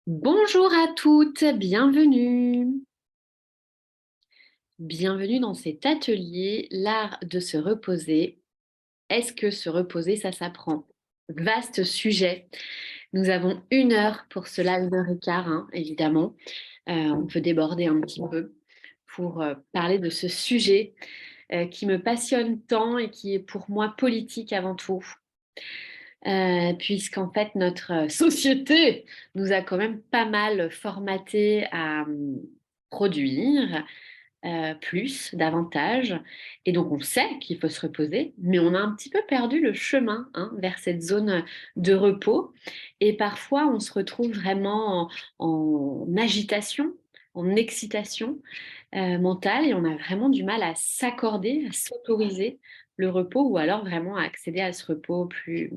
Bonjour à toutes, bienvenue. Bienvenue dans cet atelier, l'art de se reposer. Est-ce que se reposer, ça s'apprend? Vaste sujet. Nous avons 1 heure pour cela, 1 heure et quart, hein, évidemment. On peut déborder un petit peu pour parler de ce sujet qui me passionne tant et qui est pour moi politique avant tout. Puisqu'en fait, notre société nous a quand même pas mal formaté à produire plus, davantage. Et donc, on sait qu'il faut se reposer, mais on a un petit peu perdu le chemin, hein, vers cette zone de repos. Et parfois, on se retrouve vraiment en agitation, en excitation mentale, et on a vraiment du mal à s'accorder, à s'autoriser le repos, ou alors vraiment à accéder à ce repos plus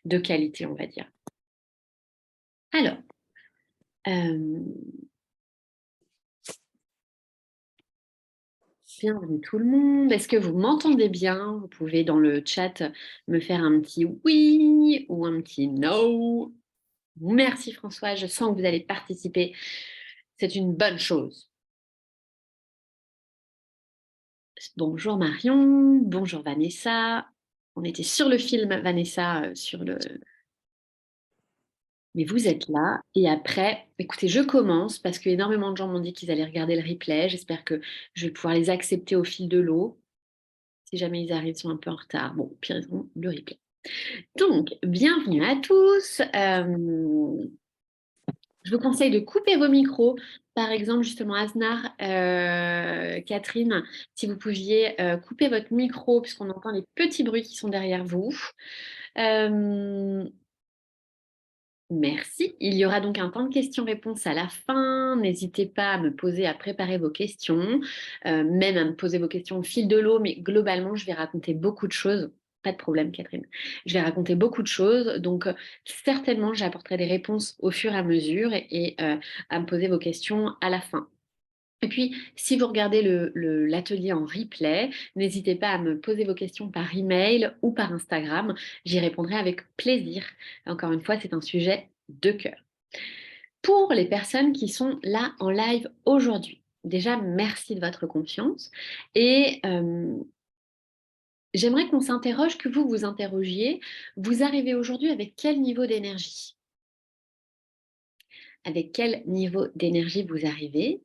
de qualité, on va dire. Alors, euh, bienvenue tout le monde. Est-ce que vous m'entendez bien? Vous pouvez dans le chat me faire un petit oui ou un petit no. Merci François, je sens que vous allez participer. C'est une bonne chose. Bonjour Marion, bonjour Vanessa. On était sur le film Vanessa, sur le... Mais vous êtes là. Et après, écoutez, je commence parce que énormément de gens m'ont dit qu'ils allaient regarder le replay. J'espère que je vais pouvoir les accepter au fil de l'eau. Si jamais ils arrivent, ils sont un peu en retard. Bon, pire, ils auront le replay. Donc, bienvenue à tous. Je vous conseille de couper vos micros. Par exemple, justement, Asnar, Catherine, si vous pouviez couper votre micro, puisqu'on entend les petits bruits qui sont derrière vous. Euh, Merci. Il y aura donc un temps de questions-réponses à la fin. N'hésitez pas à me poser, à préparer vos questions, même à me poser vos questions au fil de l'eau, mais globalement, je vais raconter beaucoup de choses. Pas de problème, Catherine. Je vais raconter beaucoup de choses, donc certainement, j'apporterai des réponses au fur et à mesure et à me poser vos questions à la fin. Et puis, si vous regardez l'atelier en replay, n'hésitez pas à me poser vos questions par email ou par Instagram. J'y répondrai avec plaisir. Encore une fois, c'est un sujet de cœur. Pour les personnes qui sont là en live aujourd'hui, déjà, merci de votre confiance. Et j'aimerais qu'on s'interroge, que vous vous interrogiez. Vous arrivez aujourd'hui avec quel niveau d'énergie? Avec quel niveau d'énergie vous arrivez?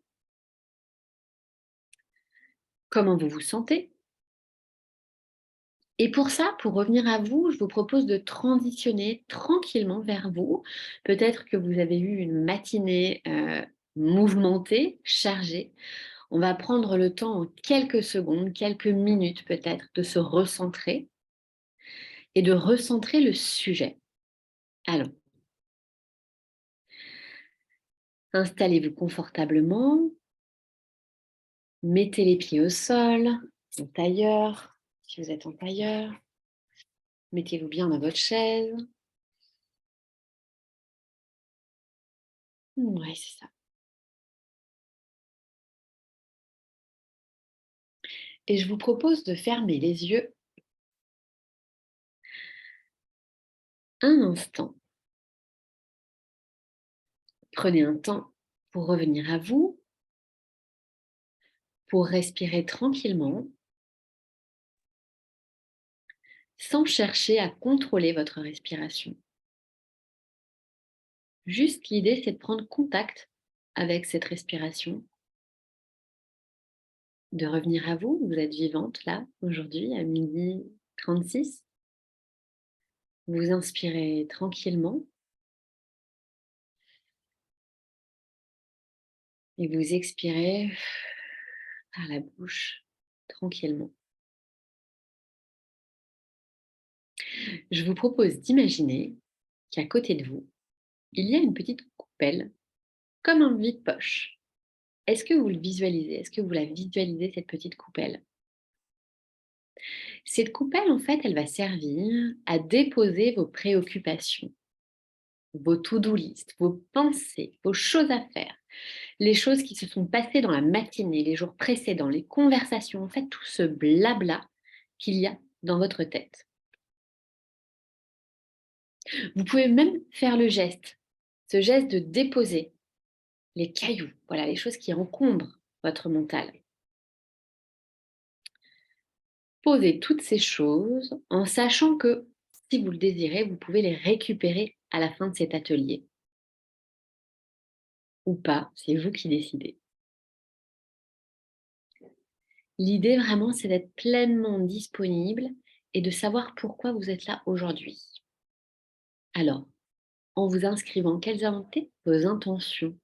Comment vous vous sentez? Et pour ça, pour revenir à vous, je vous propose de transitionner tranquillement vers vous. Peut-être que vous avez eu une matinée mouvementée, chargée. On va prendre le temps en quelques secondes, quelques minutes peut-être, de se recentrer et de recentrer le sujet. Alors, installez-vous confortablement, mettez les pieds au sol, en tailleur, si vous êtes en tailleur, mettez-vous bien dans votre chaise. Ouais, c'est ça. Et je vous propose de fermer les yeux un instant. Prenez un temps pour revenir à vous, pour respirer tranquillement, sans chercher à contrôler votre respiration. Juste l'idée, c'est de prendre contact avec cette respiration, de revenir à vous. Vous êtes vivante là, aujourd'hui, à 12h36. Vous inspirez tranquillement et vous expirez par la bouche tranquillement. Je vous propose d'imaginer qu'à côté de vous, il y a une petite coupelle, comme un vide-poche. Est-ce que vous le visualisez? Est-ce que vous la visualisez, cette petite coupelle? Cette coupelle, en fait, elle va servir à déposer vos préoccupations, vos to-do list, vos pensées, vos choses à faire, les choses qui se sont passées dans la matinée, les jours précédents, les conversations, en fait, tout ce blabla qu'il y a dans votre tête. Vous pouvez même faire le geste Ce geste de déposer les cailloux, voilà, les choses qui encombrent votre mental. Posez toutes ces choses en sachant que, si vous le désirez, vous pouvez les récupérer à la fin de cet atelier. Ou pas, c'est vous qui décidez. L'idée vraiment, c'est d'être pleinement disponible et de savoir pourquoi vous êtes là aujourd'hui. Alors, en vous inscrivant, quelles ont été vos intentions?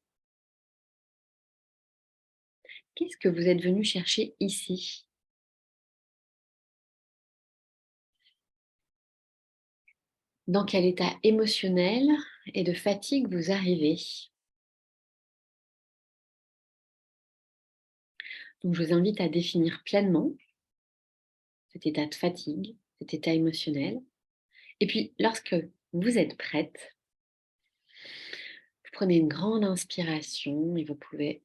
Qu'est-ce que vous êtes venu chercher ici? Dans quel état émotionnel et de fatigue vous arrivez? Donc, je vous invite à définir pleinement cet état de fatigue, cet état émotionnel. Et puis, lorsque vous êtes prête, vous prenez une grande inspiration et vous pouvez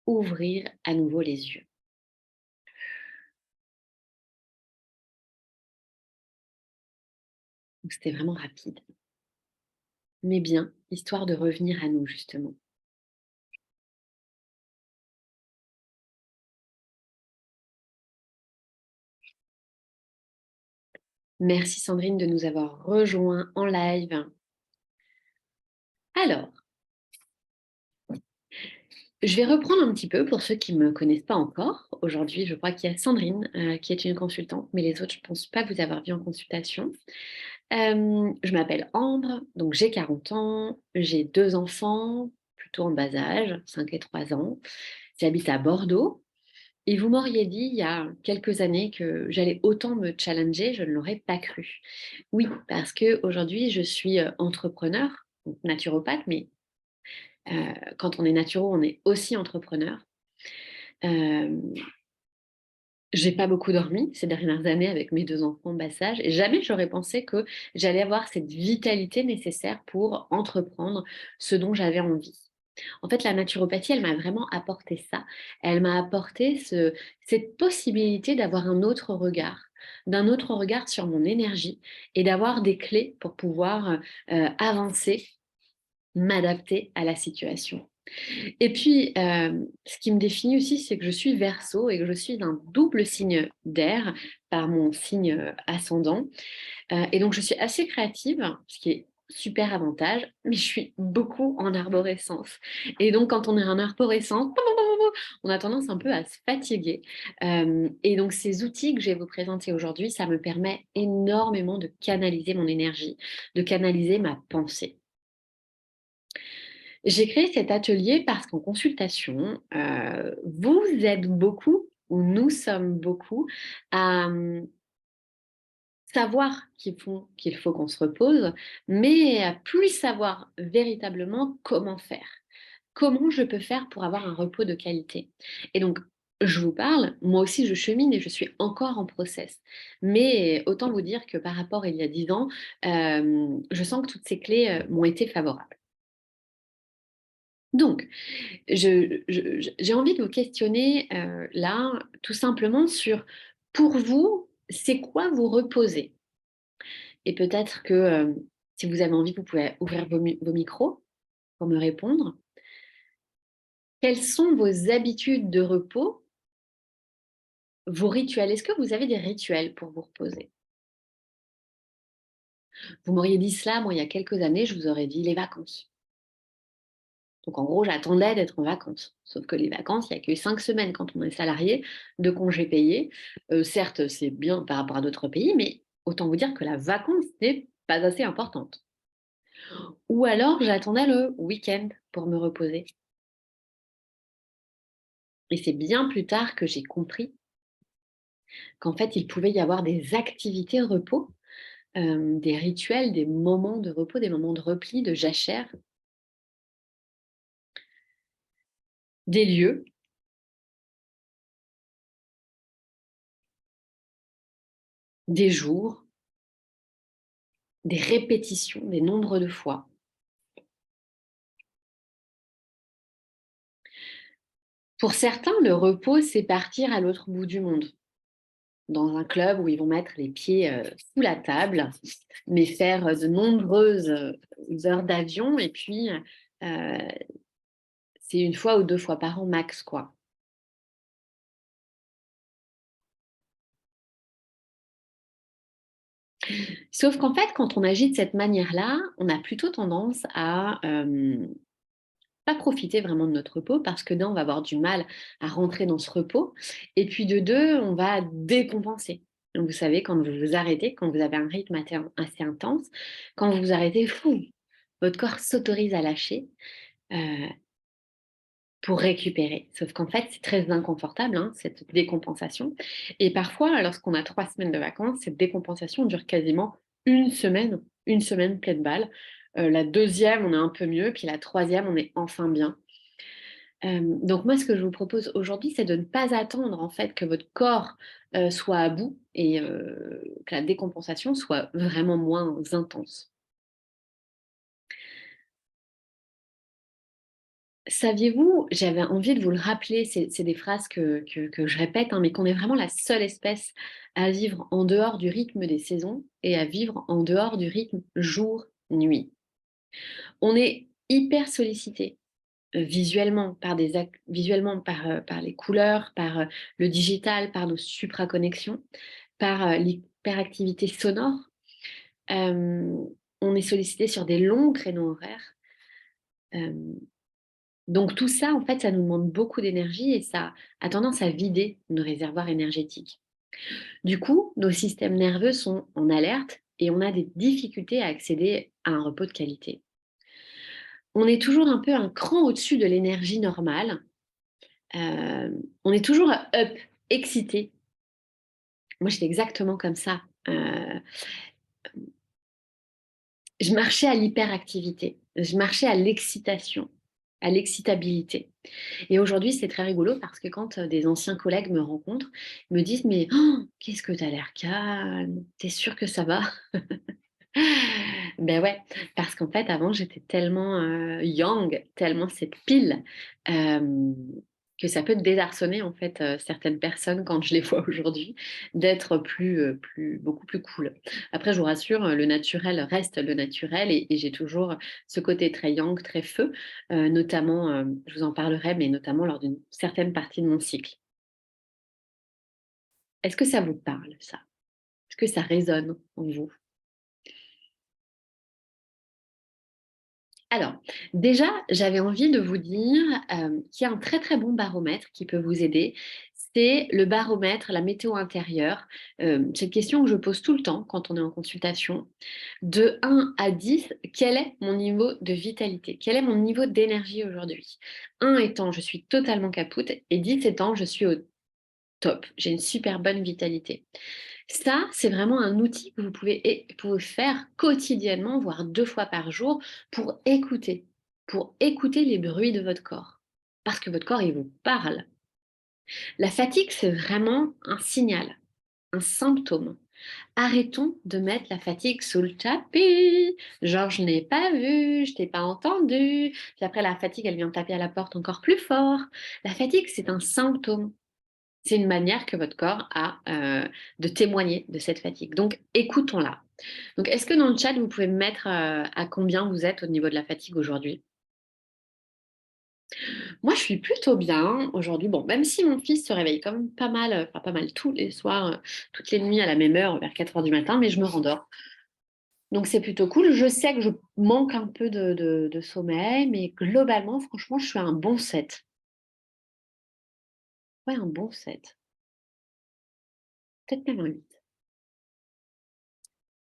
ouvrir à nouveau les yeux. Donc, c'était vraiment rapide, mais bien, histoire de revenir à nous, justement. Merci Sandrine de nous avoir rejoints en live. Alors, je vais reprendre un petit peu pour ceux qui ne me connaissent pas encore. Aujourd'hui, je crois qu'il y a Sandrine qui est une consultante, mais les autres, je ne pense pas vous avoir vu en consultation. Je m'appelle Ambre, donc j'ai 40 ans, j'ai 2 enfants, plutôt en bas âge, 5 et 3 ans. J'habite à Bordeaux. Et vous m'auriez dit il y a quelques années que j'allais autant me challenger, je ne l'aurais pas cru. Oui, parce qu'aujourd'hui, je suis entrepreneur, donc naturopathe, mais quand on est naturo, on est aussi entrepreneur. Euh, j'ai pas beaucoup dormi ces dernières années avec mes 2 enfants en bas âge et jamais j'aurais pensé que j'allais avoir cette vitalité nécessaire pour entreprendre ce dont j'avais envie. En fait, la naturopathie, elle m'a vraiment apporté ça. Elle m'a apporté cette possibilité d'avoir un autre regard, d'un autre regard sur mon énergie et d'avoir des clés pour pouvoir avancer, m'adapter à la situation. Et puis, ce qui me définit aussi, c'est que je suis Verseau et que je suis un double signe d'air par mon signe ascendant. Et donc, je suis assez créative, ce qui est super avantage, mais je suis beaucoup en arborescence. Et donc, quand on est en arborescence, on a tendance un peu à se fatiguer. Et donc, ces outils que je vais vous présenter aujourd'hui, ça me permet énormément de canaliser mon énergie, de canaliser ma pensée. J'ai créé cet atelier parce qu'en consultation, vous êtes beaucoup, ou nous sommes beaucoup, à savoir qu'il faut qu'on se repose, mais à plus savoir véritablement comment faire. Comment je peux faire pour avoir un repos de qualité? Et donc, je vous parle, moi aussi je chemine et je suis encore en process. Mais autant vous dire que par rapport à il y a 10 ans, je sens que toutes ces clés m'ont été favorables. Donc, j'ai envie de vous questionner là, tout simplement sur, pour vous, c'est quoi vous reposer? Et peut-être que si vous avez envie, vous pouvez ouvrir vos micros pour me répondre. Quelles sont vos habitudes de repos, vos rituels? Est-ce que vous avez des rituels pour vous reposer? Vous m'auriez dit cela, moi, il y a quelques années, je vous aurais dit les vacances. Donc, en gros, j'attendais d'être en vacances. Sauf que les vacances, il n'y a que 5 semaines quand on est salarié de congés payés. Certes, c'est bien par rapport à d'autres pays, mais autant vous dire que la vacance n'est pas assez importante. Ou alors, j'attendais le week-end pour me reposer. Et c'est bien plus tard que j'ai compris qu'en fait, il pouvait y avoir des activités repos, des rituels, des moments de repos, des moments de repli, de jachère, des lieux, des jours, des répétitions, des nombres de fois. Pour certains, le repos, c'est partir à l'autre bout du monde, dans un club où ils vont mettre les pieds sous la table, mais faire de nombreuses heures d'avion et puis c'est 1 fois ou 2 fois par an max, quoi. Sauf qu'en fait, quand on agit de cette manière-là, on a plutôt tendance à, pas profiter vraiment de notre repos parce que d'un, on va avoir du mal à rentrer dans ce repos et puis de 2, on va décompenser. Donc vous savez, quand vous vous arrêtez, quand vous avez un rythme assez intense, quand vous vous arrêtez, fou, votre corps s'autorise à lâcher, heu, pour récupérer. Sauf qu'en fait, c'est très inconfortable, hein, cette décompensation et parfois, lorsqu'on a 3 semaines de vacances, cette décompensation dure quasiment une semaine pleine balle. La deuxième, on est un peu mieux, puis la troisième, on est enfin bien. Donc moi, ce que je vous propose aujourd'hui, c'est de ne pas attendre en fait que votre corps, soit à bout et que la décompensation soit vraiment moins intense. Saviez-vous, j'avais envie de vous le rappeler, c'est des phrases que je répète, hein, mais qu'on est vraiment la seule espèce à vivre en dehors du rythme des saisons et à vivre en dehors du rythme jour-nuit. On est hyper sollicité visuellement par les couleurs, par le digital, par nos supraconnexions, par l'hyperactivité sonore. Euh, on est sollicité sur des longs créneaux horaires. Euh, donc tout ça, en fait, ça nous demande beaucoup d'énergie et ça a tendance à vider nos réservoirs énergétiques. Du coup, nos systèmes nerveux sont en alerte et on a des difficultés à accéder à un repos de qualité. On est toujours un peu un cran au-dessus de l'énergie normale. On est toujours up, excité. Moi, j'étais exactement comme ça. Je marchais à l'hyperactivité, je marchais à l'excitation, à l'excitabilité. Et aujourd'hui, c'est très rigolo parce que quand des anciens collègues me rencontrent, ils me disent: «Mais oh, qu'est-ce que tu as l'air calme, t'es sûr que ça va?» Ben ouais, parce qu'en fait, avant, j'étais tellement, young, tellement cette pile, hem, que ça peut désarçonner, en fait, certaines personnes quand je les vois aujourd'hui, d'être plus beaucoup plus cool. Après, je vous rassure, le naturel reste le naturel et j'ai toujours ce côté très yang, très feu, notamment, je vous en parlerai, mais notamment lors d'une certaine partie de mon cycle. Est-ce que ça vous parle ça? Est-ce que ça résonne en vous? Alors, déjà, j'avais envie de vous dire, qu'il y a un très, très bon baromètre qui peut vous aider. C'est le baromètre, la météo intérieure. C'est une question que je pose tout le temps quand on est en consultation. De 1 à 10, quel est mon niveau de vitalité? Quel est mon niveau d'énergie aujourd'hui? 1 étant: je suis totalement capoute et 10 étant: je suis au top, j'ai une super bonne vitalité. Ça, c'est vraiment un outil que vous pouvez faire quotidiennement, voire 2 fois par jour pour écouter les bruits de votre corps. Parce que votre corps, il vous parle. La fatigue, c'est vraiment un signal, un symptôme. Arrêtons de mettre la fatigue sous le tapis. Genre, je n'ai pas vu, je t'ai pas entendu. Puis après, la fatigue, elle vient taper à la porte encore plus fort. La fatigue, c'est un symptôme. C'est une manière que votre corps a de témoigner de cette fatigue. Donc, écoutons-la. Donc, est-ce que dans le chat, vous pouvez me mettre à combien vous êtes au niveau de la fatigue aujourd'hui? Moi, je suis plutôt bien aujourd'hui. Bon, même si mon fils se réveille quand même pas mal, enfin pas mal tous les soirs, toutes les nuits à la même heure, vers 4 heures du matin, mais je me rendors. Donc, c'est plutôt cool. Je sais que je manque un peu de sommeil, mais globalement, franchement, je suis à un bon 7. Ouais, un bon 7. Peut-être même un 8.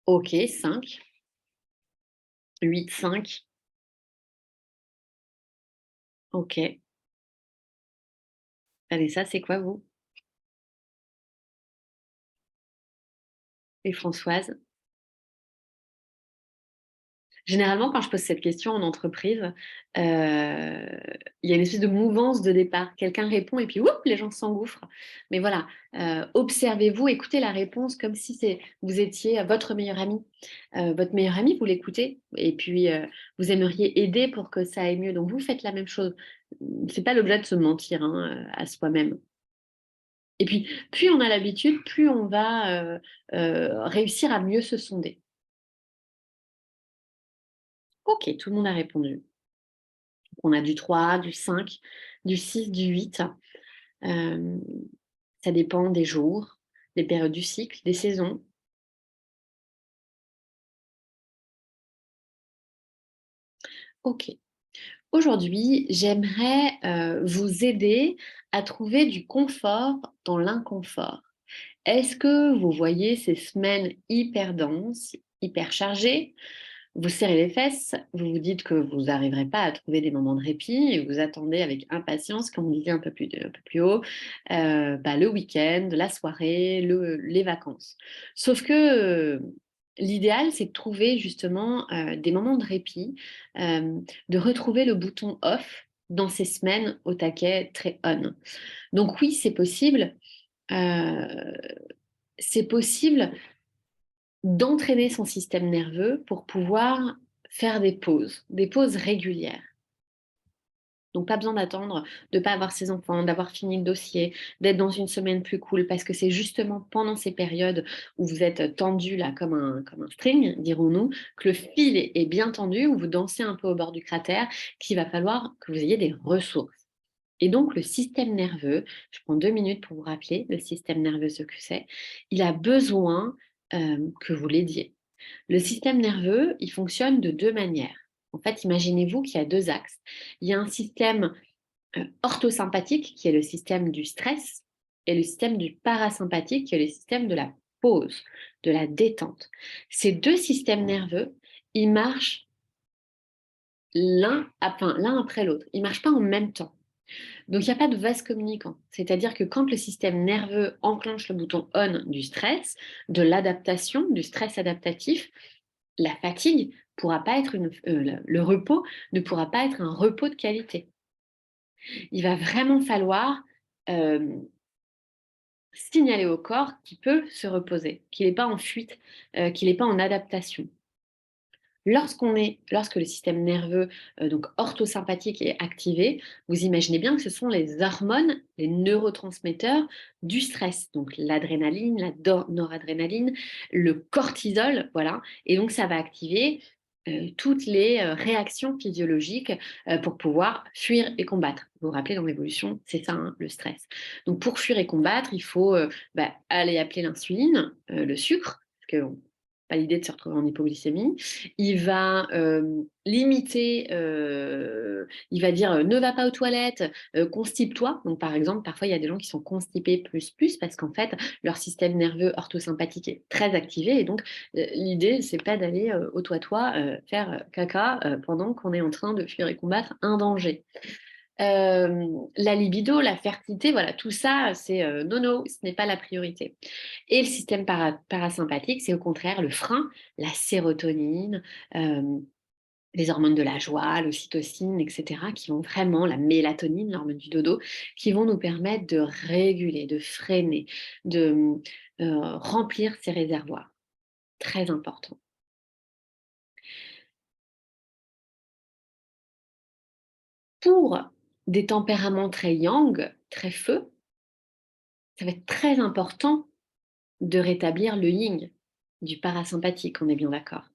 Ok, 5. 8, 5. Ok. Allez, ça, c'est quoi, vous? Et Françoise? Généralement, quand je pose cette question en entreprise, il y a une espèce de mouvance de départ. Quelqu'un répond et puis, oup, les gens s'engouffrent. Mais voilà, observez-vous, écoutez la réponse comme si vous étiez votre meilleur ami. Votre meilleur ami, vous l'écoutez et puis vous aimeriez aider pour que ça aille mieux. Donc, vous faites la même chose. C'est pas l'objet de se mentir hein, à soi-même. Et puis, plus on a l'habitude, plus on va réussir à mieux se sonder. Ok, tout le monde a répondu. Donc, on a du 3, du 5, du 6, du 8. Euh, Ça dépend des jours, des périodes du cycle, des saisons. Ok. Aujourd'hui, j'aimerais vous aider à trouver du confort dans l'inconfort. Est-ce que vous voyez ces semaines hyper denses, hyper chargées? Vous serrez les fesses, vous vous dites que vous n'arriverez pas à trouver des moments de répit et vous attendez avec impatience, comme on disait un peu plus haut, le week-end, la soirée, les vacances. Sauf que l'idéal, c'est de trouver justement des moments de répit, euh, de retrouver le bouton off dans ces semaines au taquet très on. Donc oui, c'est possible. euh, c'est possible d'entraîner son système nerveux pour pouvoir faire des pauses régulières. Donc, pas besoin d'attendre de ne pas avoir ses enfants, d'avoir fini le dossier, d'être dans une semaine plus cool, parce que c'est justement pendant ces périodes où vous êtes tendu là comme un string, dirons-nous, que le fil est bien tendu, où vous dansez un peu au bord du cratère, qu'il va falloir que vous ayez des ressources. Et donc, le système nerveux, je prends 2 minutes pour vous rappeler le système nerveux, ce que c'est, il a besoin que vous l'aidiez. Le système nerveux, il fonctionne de deux manières. En fait, imaginez-vous qu'il y a deux axes. Il y a un système orthosympathique, qui est le système du stress, et le système du parasympathique, qui est le système de la pause, de la détente. Ces deux systèmes nerveux, ils marchent l'un après l'autre. Ils ne marchent pas en même temps. Donc, il n'y a pas de vase communicant. C'est-à-dire que quand le système nerveux enclenche le bouton on du stress, de l'adaptation, du stress adaptatif, la fatigue pourra pas être le repos ne pourra pas être un repos de qualité. Il va vraiment falloir euh, signaler au corps qu'il peut se reposer, qu'il n'est pas en fuite, qu'il n'est pas en adaptation. Lorsque le système nerveux donc orthosympathique est activé, vous imaginez bien que ce sont les hormones, les neurotransmetteurs du stress, donc l'adrénaline, la noradrénaline, le cortisol, voilà. Et donc ça va activer toutes les réactions physiologiques pour pouvoir fuir et combattre. Vous vous rappelez dans l'évolution, c'est ça, hein, le stress. Donc pour fuir et combattre, il faut aller appeler l'insuline, le sucre, parce que pas l'idée de se retrouver en hypoglycémie. Il va limiter, il va dire ne va pas aux toilettes, constipe-toi. Donc par exemple, parfois il y a des gens qui sont constipés plus parce qu'en fait leur système nerveux orthosympathique est très activé et donc l'idée c'est pas d'aller au toit faire caca pendant qu'on est en train de fuir et combattre un danger. La libido, la fertilité, voilà, tout ça, c'est non, ce n'est pas la priorité. Et le système parasympathique, c'est au contraire le frein, la sérotonine, euh, les hormones de la joie, l'ocytocine, etc., qui vont vraiment, la mélatonine, l'hormone du dodo, qui vont nous permettre de réguler, de freiner, de remplir ces réservoirs. Très important. Pour des tempéraments très yang, très feu, ça va être très important de rétablir le yin du parasympathique, on est bien d'accord.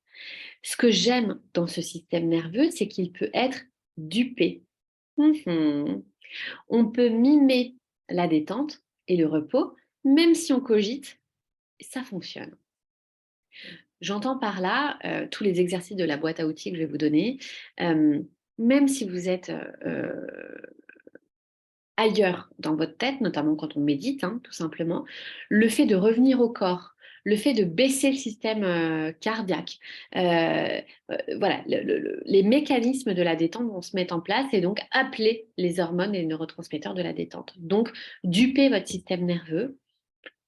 Ce que j'aime dans ce système nerveux, c'est qu'il peut être dupé. Mhm. On peut mimer la détente et le repos, même si on cogite, ça fonctionne. J'entends par là tous les exercices de la boîte à outils que je vais vous donner. euh, Même si vous êtes ailleurs dans votre tête, notamment quand on médite, hein, tout simplement, le fait de revenir au corps, le fait de baisser le système cardiaque, voilà, les mécanismes de la détente vont se mettre en place et donc appeler les hormones et les neurotransmetteurs de la détente. Donc, duper votre système nerveux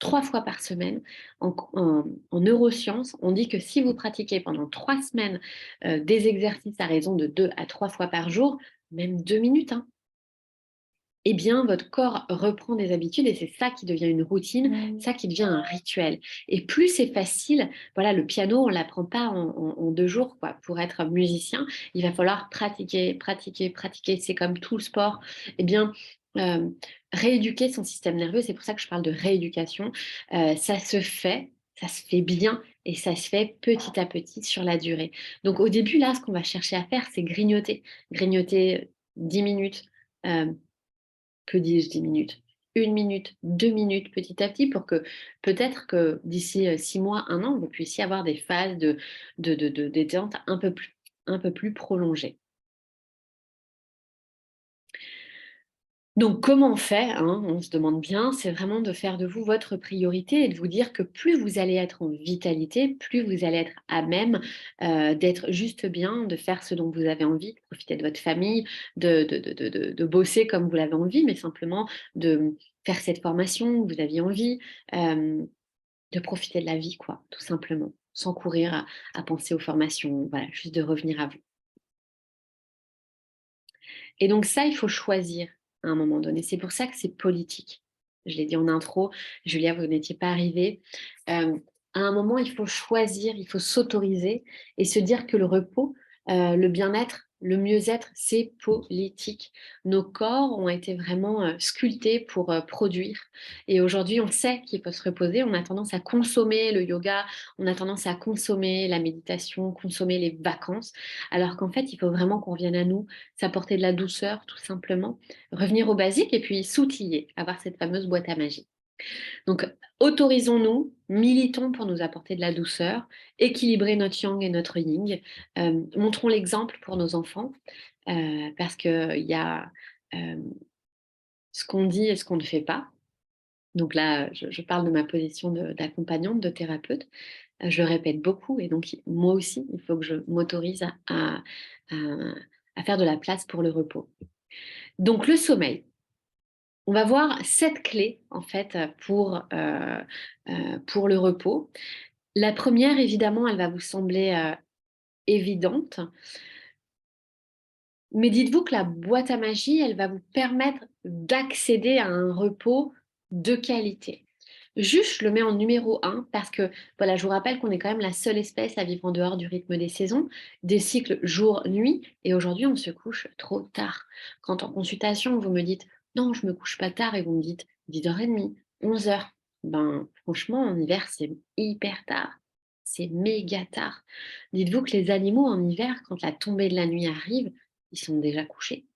3 fois par semaine. En neurosciences, on dit que si vous pratiquez pendant 3 semaines des exercices à raison de 2 à 3 fois par jour, même 2 minutes, hein, eh bien, votre corps reprend des habitudes et c'est ça qui devient une routine, ça qui devient un rituel. Et plus c'est facile, voilà, le piano, on ne l'apprend pas en 2 jours, quoi. Pour être musicien, il va falloir pratiquer, pratiquer, pratiquer. C'est comme tout le sport. Eh bien, euh, rééduquer son système nerveux, c'est pour ça que je parle de rééducation. Ça se fait, Ça se fait bien et ça se fait petit à petit sur la durée. Donc au début, là, ce qu'on va chercher à faire, c'est grignoter. Grignoter 10 minutes, euh, que dis-je 10 minutes? 1 minute, 2 minutes petit à petit pour que peut-être que d'ici 6 mois, 1 an, vous puissiez avoir des phases de détente un peu plus prolongées. Donc, comment on fait, hein, on se demande bien, c'est vraiment de faire de vous votre priorité et de vous dire que plus vous allez être en vitalité, plus vous allez être à même d'être juste bien, de faire ce dont vous avez envie, de profiter de votre famille, de bosser comme vous l'avez envie, mais simplement de faire cette formation que vous aviez envie, euh, de profiter de la vie, quoi, tout simplement, sans courir à penser aux formations, voilà, juste de revenir à vous. Et donc ça, il faut choisir à un moment donné. C'est pour ça que c'est politique. Je l'ai dit en intro, Julia, vous n'étiez pas arrivée. À un moment, il faut choisir, il faut s'autoriser et se dire que le repos, le bien-être, le mieux-être, c'est politique. Nos corps ont été vraiment sculptés pour produire. Et aujourd'hui, on sait qu'il faut se reposer. On a tendance à consommer le yoga, on a tendance à consommer la méditation, consommer les vacances, alors qu'en fait, il faut vraiment qu'on revienne à nous, s'apporter de la douceur, tout simplement, revenir au basique et puis s'outiller, avoir cette fameuse boîte à magie. Donc, autorisons-nous, militons pour nous apporter de la douceur, équilibrer notre yang et notre yin, montrons l'exemple pour nos enfants, parce qu'il y a euh, ce qu'on dit et ce qu'on ne fait pas. Donc là, je parle de ma position d'accompagnante, de thérapeute. Je le répète beaucoup et donc moi aussi, il faut que je m'autorise à- à faire de la place pour le repos. Donc le sommeil. On va voir 7 clés en fait pour le repos. La première, évidemment, elle va vous sembler évidente, mais dites-vous que la boîte à magie, elle va vous permettre d'accéder à un repos de qualité. Juste, je le mets en numéro 1 parce que, voilà, je vous rappelle qu'on est quand même la seule espèce à vivre en dehors du rythme des saisons, des cycles jour-nuit, et aujourd'hui, on se couche trop tard. Quand en consultation, vous me dites, non, je me couche pas tard, et vous me dites 10h30, 11h, ben, franchement, en hiver, c'est hyper tard. C'est méga tard. Dites-vous que les animaux en hiver, quand la tombée de la nuit arrive, ils sont déjà couchés.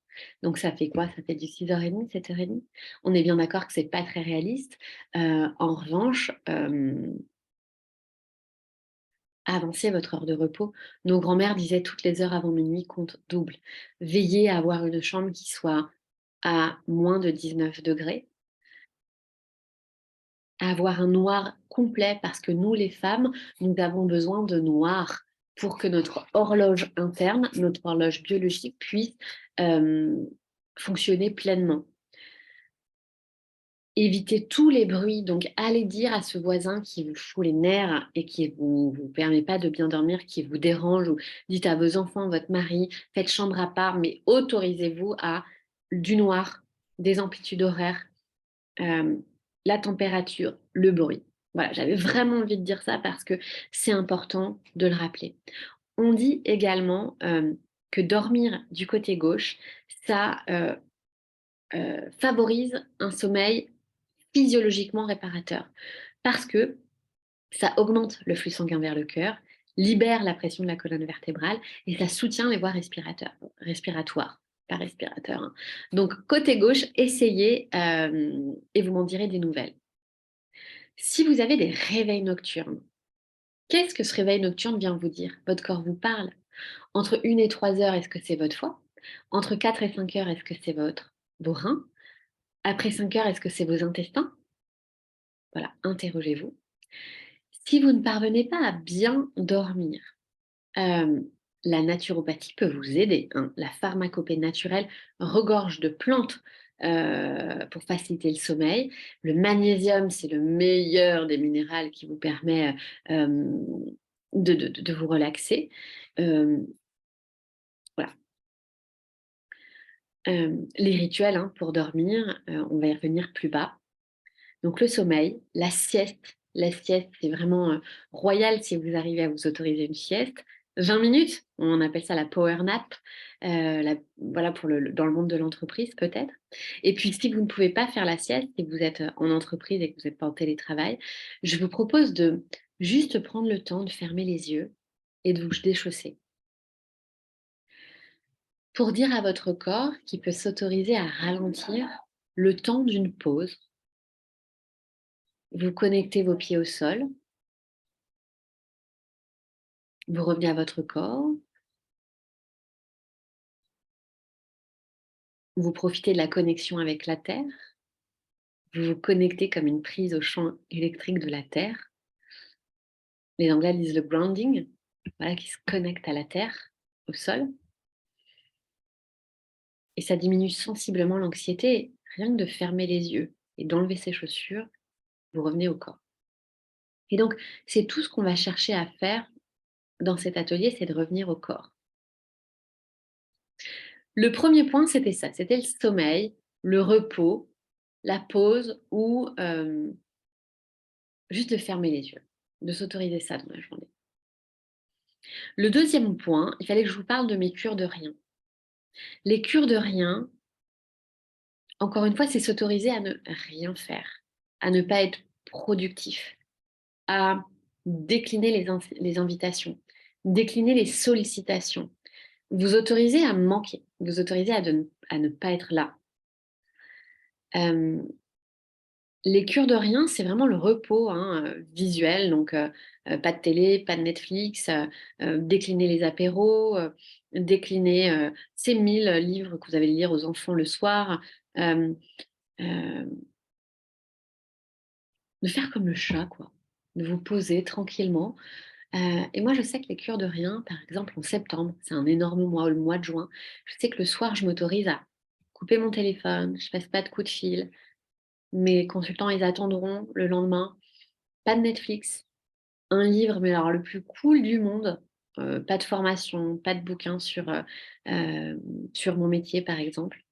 Donc ça fait quoi? Ça fait du 6h30, 7h30. On est bien d'accord que c'est pas très réaliste. En revanche, avancez votre heure de repos. Nos grands-mères disaient toutes les heures avant minuit comptent double. Veillez à avoir une chambre qui soit à moins de 19 degrés, à avoir un noir complet parce que nous, les femmes, nous avons besoin de noir pour que notre horloge interne, notre horloge biologique puisse euh, fonctionner pleinement. Évitez tous les bruits. Donc, allez dire à ce voisin qui vous fout les nerfs et qui ne vous permet pas de bien dormir, qui vous dérange, ou dites à vos enfants, votre mari, faites chambre à part, mais autorisez-vous à du noir, des amplitudes horaires, euh, la température, le bruit. Voilà, j'avais vraiment envie de dire ça parce que c'est important de le rappeler. On dit également que dormir du côté gauche, ça favorise un sommeil physiologiquement réparateur parce que ça augmente le flux sanguin vers le cœur, libère la pression de la colonne vertébrale et ça soutient les voies respiratoires, pas respirateurs, hein. Donc, côté gauche, essayez et vous m'en direz des nouvelles. Si vous avez des réveils nocturnes, qu'est-ce que ce réveil nocturne vient vous dire? Votre corps vous parle. Entre 1 et 3 heures, est-ce que c'est votre foie? Entre 4 et 5 heures, est-ce que c'est vos reins? Après 5 heures, est-ce que c'est vos intestins? Voilà, interrogez-vous. Si vous ne parvenez pas à bien dormir, euh, la naturopathie peut vous aider, hein. La pharmacopée naturelle regorge de plantes pour faciliter le sommeil. Le magnésium, c'est le meilleur des minéraux qui vous permet de vous relaxer. Euh, voilà. Les rituels, hein, pour dormir, on va y revenir plus bas. Donc le sommeil, la sieste, c'est vraiment royal si vous arrivez à vous autoriser une sieste. 20 minutes, on appelle ça la power nap, voilà pour dans le monde de l'entreprise peut-être. Et puis si vous ne pouvez pas faire la sieste et que vous êtes en entreprise et que vous n'êtes pas en télétravail, je vous propose de Juste prendre le temps de fermer les yeux et de vous déchausser. Pour dire à votre corps qu'il peut s'autoriser à ralentir le temps d'une pause. Vous connectez vos pieds au sol, vous revenez à votre corps, vous profitez de la connexion avec la terre, vous vous connectez comme une prise au champ électrique de la terre. Les Anglais disent le grounding, voilà, qui se connecte à la terre, au sol. Et ça diminue sensiblement l'anxiété. Rien que de fermer les yeux et d'enlever ses chaussures, vous revenez au corps. Et donc, c'est tout ce qu'on va chercher à faire dans cet atelier, c'est de revenir au corps. Le premier point, c'était ça, c'était le sommeil, le repos, la pause ou juste de fermer les yeux, de s'autoriser ça dans la journée. Le deuxième point, il fallait que je vous parle de mes cures de rien. Les cures de rien, encore une fois, c'est s'autoriser à ne rien faire, à ne pas être productif, à décliner les invitations, décliner les sollicitations, vous autoriser à manquer, vous autoriser à ne pas être là. Les cures de rien, c'est vraiment le repos hein, visuel, donc pas de télé, pas de Netflix, décliner les apéros, décliner ces 1000 livres que vous avez à lire aux enfants le soir, euh, euh, de faire comme le chat, quoi, de vous poser tranquillement. Et moi, je sais que les cures de rien, par exemple en septembre, c'est un énorme mois, ou le mois de juin, je sais que le soir, je m'autorise à couper mon téléphone, je passe pas de coup de fil, mes consultants, ils attendront le lendemain. Pas de Netflix, un livre, mais alors le plus cool du monde. Pas de formation, pas de bouquin euh, sur mon métier, par exemple.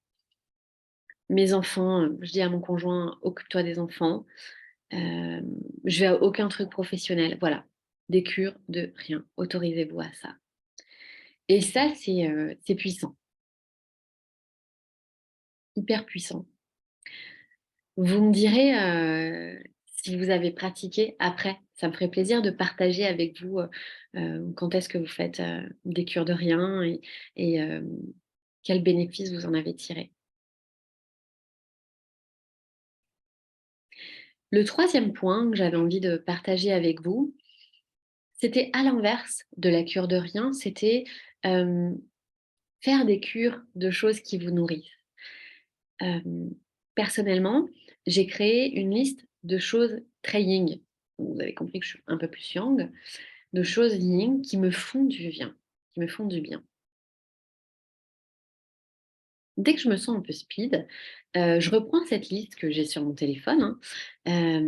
Mes enfants, je dis à mon conjoint, occupe-toi des enfants. Euh, je vais à aucun truc professionnel. Voilà, des cures de rien. Autorisez-vous à ça. Et ça, c'est puissant, hyper puissant. Vous me direz si vous avez pratiqué après. Ça me ferait plaisir de partager avec vous quand est-ce que vous faites des cures de rien et quels bénéfices vous en avez tiré. Le troisième point que j'avais envie de partager avec vous, c'était à l'inverse de la cure de rien, c'était euh, faire des cures de choses qui vous nourrissent. Euh, Personnellement, j'ai créé une liste de choses très yin. Vous avez compris que je suis un peu plus yang, de choses yin qui me font du bien, qui me font du bien. Dès que je me sens un peu speed, je reprends cette liste que j'ai sur mon téléphone hein,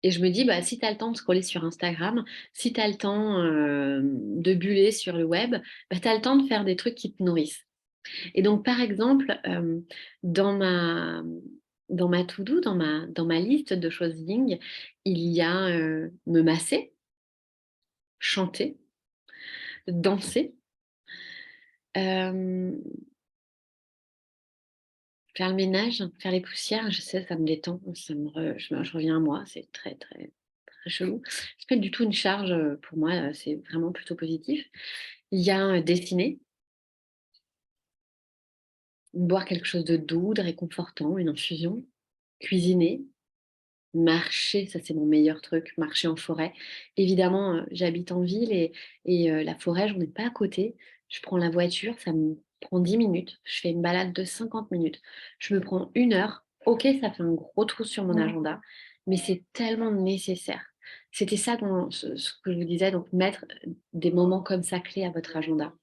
et je me dis, bah, si tu as le temps de scroller sur Instagram, si tu as le temps de buller sur le web, bah, tu as le temps de faire des trucs qui te nourrissent. Et donc, par exemple, dans ma, dans ma to-do, dans ma liste de choses yin, il y a me masser, chanter, danser, euh, faire le ménage, faire les poussières, je sais, ça me détend, je reviens à moi, c'est très, très, très chelou. C'est pas du tout une charge pour moi, c'est vraiment plutôt positif. Il y a dessiner, boire quelque chose de doux, de réconfortant, une infusion, cuisiner, marcher, ça c'est mon meilleur truc, marcher en forêt. Évidemment, j'habite en ville et la forêt, j'en ai pas à côté. Je prends la voiture, ça me prend 10 minutes. Je fais une balade de 50 minutes. Je me prends 1 heure. Ok, ça fait un gros trou sur mon agenda, mais c'est tellement nécessaire. C'était ça ce que je vous disais, donc mettre des moments comme ça clés à votre agenda.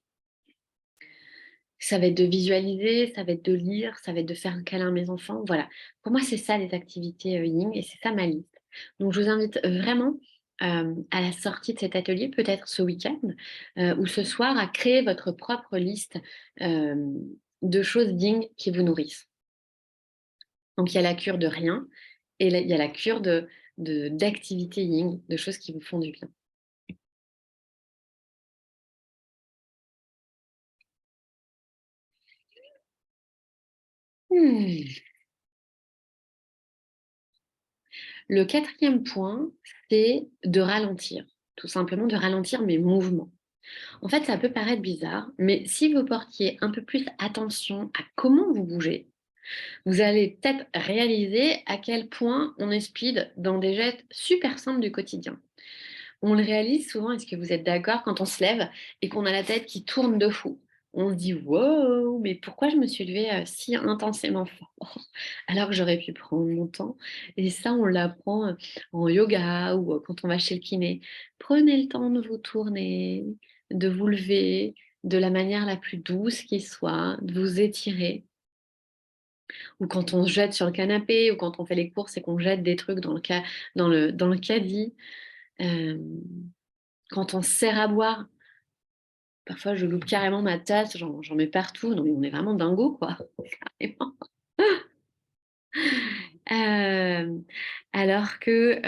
Ça va être de visualiser, ça va être de lire, ça va être de faire un câlin à mes enfants. Voilà. Pour moi, c'est ça les activités yin et c'est ça ma liste. Donc, je vous invite vraiment à la sortie de cet atelier, peut-être ce week-end ou ce soir, à créer votre propre liste euh, de choses yin qui vous nourrissent. Donc, il y a la cure de rien et il y a la cure d'activités yin, de choses qui vous font du bien. Hmm. Le quatrième point, c'est de ralentir. Tout simplement de ralentir mes mouvements. En fait, ça peut paraître bizarre, mais si vous portiez un peu plus attention à comment vous bougez, vous allez peut-être réaliser à quel point on est speed dans des gestes super simples du quotidien. On le réalise souvent, est-ce que vous êtes d'accord, quand on se lève et qu'on a la tête qui tourne de fou? On se dit: «Wow, mais pourquoi je me suis levée, si intensément fort alors que j'aurais pu prendre mon temps?» Et ça, on l'apprend, en yoga ou, quand on va chez le kiné. Prenez le temps de vous tourner, de vous lever de la manière la plus douce qui soit, de vous étirer. Ou quand on se jette sur le canapé ou quand on fait les courses et qu'on jette des trucs dans le caddie. Hem, Quand on se sert à boire, parfois je loupe carrément ma tasse, j'en mets partout. Non mais on est vraiment dingos quoi, carrément. Hem, alors que,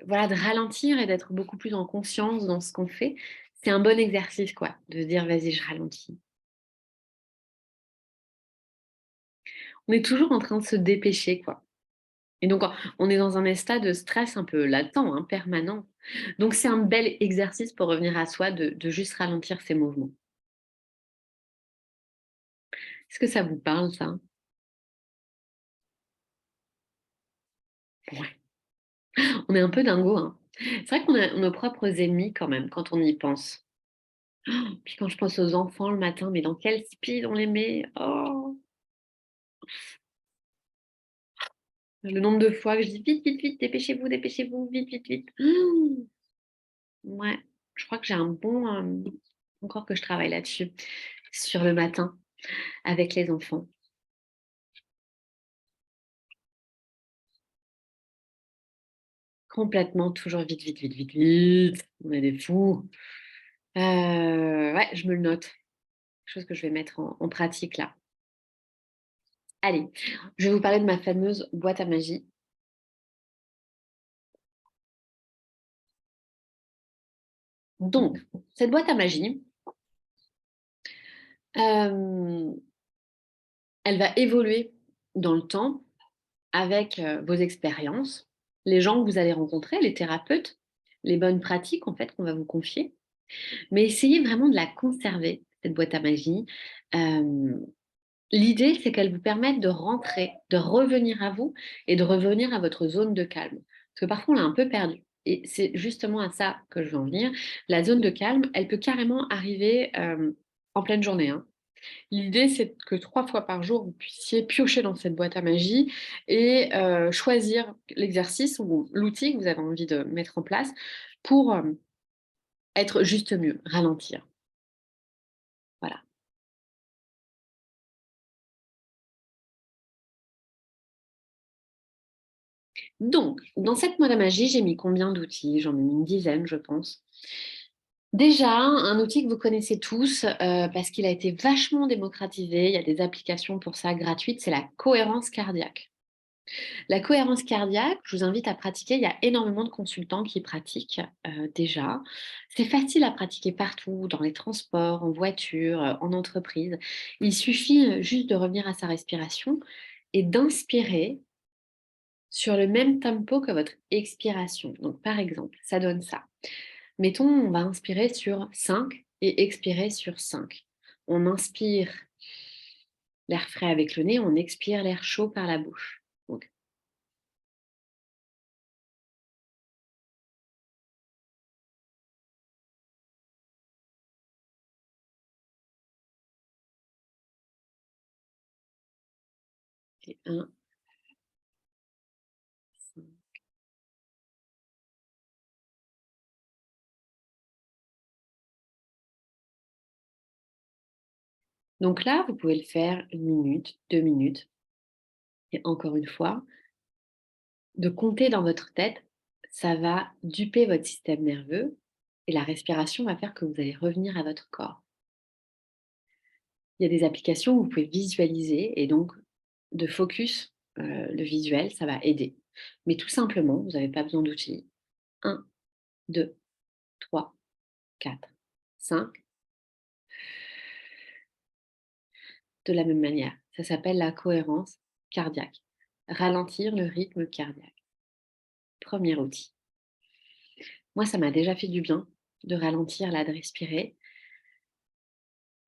voilà, de ralentir et d'être beaucoup plus en conscience dans ce qu'on fait, c'est un bon exercice quoi, de se dire: «Vas-y, je ralentis». On est toujours en train de se dépêcher quoi. Et donc, on est dans un état de stress un peu latent, hein, permanent. Donc, c'est un bel exercice pour revenir à soi de juste ralentir ses mouvements. Est-ce que ça vous parle, ça? Ouais. On est un peu dingo, hein. C'est vrai qu'on a nos propres ennemis quand même, quand on y pense. Puis quand je pense aux enfants le matin, mais dans quel speed on les met. Oh! Le nombre de fois que je dis: «Vite, vite, vite, dépêchez-vous, vite, vite, vite». Ouais, je crois que j'ai un bon, encore que je travaille là-dessus, sur le matin avec les enfants. Complètement, toujours vite, vite, vite, vite, vite. On est des fous. Ouais, je me le note. Quelque chose que je vais mettre en pratique là. Allez, je vais vous parler de ma fameuse boîte à magie. Donc, cette boîte à magie, hem, elle va évoluer dans le temps avec, vos expériences, les gens que vous allez rencontrer, les thérapeutes, les bonnes pratiques en fait qu'on va vous confier. Mais essayez vraiment de la conserver, cette boîte à magie. Hem L'idée, c'est qu'elle vous permette de rentrer, de revenir à vous et de revenir à votre zone de calme. Parce que parfois, on l'a un peu perdue et c'est justement à ça que je veux en venir. La zone de calme, elle peut carrément arriver, en pleine journée, hein. L'idée, c'est que 3 fois par jour, vous puissiez piocher dans cette boîte à magie et choisir l'exercice ou l'outil que vous avez envie de mettre en place pour, être juste mieux, ralentir. Voilà. Donc, dans cette boîte à magie, j'ai mis combien d'outils? J'en ai mis une dizaine, je pense. Déjà, un outil que vous connaissez tous, parce qu'il a été vachement démocratisé, il y a des applications pour ça gratuites, c'est la cohérence cardiaque. La cohérence cardiaque, je vous invite à pratiquer, il y a énormément de consultants qui pratiquent, déjà. C'est facile à pratiquer partout, dans les transports, en voiture, en entreprise. Il suffit, juste de revenir à sa respiration et d'inspirer sur le même tempo que votre expiration. Donc par exemple, ça donne ça. Mettons, on va inspirer sur 5 et expirer sur 5. On inspire l'air frais avec le nez, on expire l'air chaud par la bouche. Donc, et 1, 5. Donc là, vous pouvez le faire 1 minute, 2 minutes et encore une fois, de compter dans votre tête, ça va duper votre système nerveux et la respiration va faire que vous allez revenir à votre corps. Il y a des applications où vous pouvez visualiser et donc de focus, le visuel, ça va aider. Mais tout simplement, vous n'avez pas besoin d'outils. 1, 2, 3, 4, 5, de la même manière. Ça s'appelle la cohérence cardiaque. ralentir le rythme cardiaque. Premier outil. Moi, ça m'a déjà fait du bien de ralentir là, de respirer.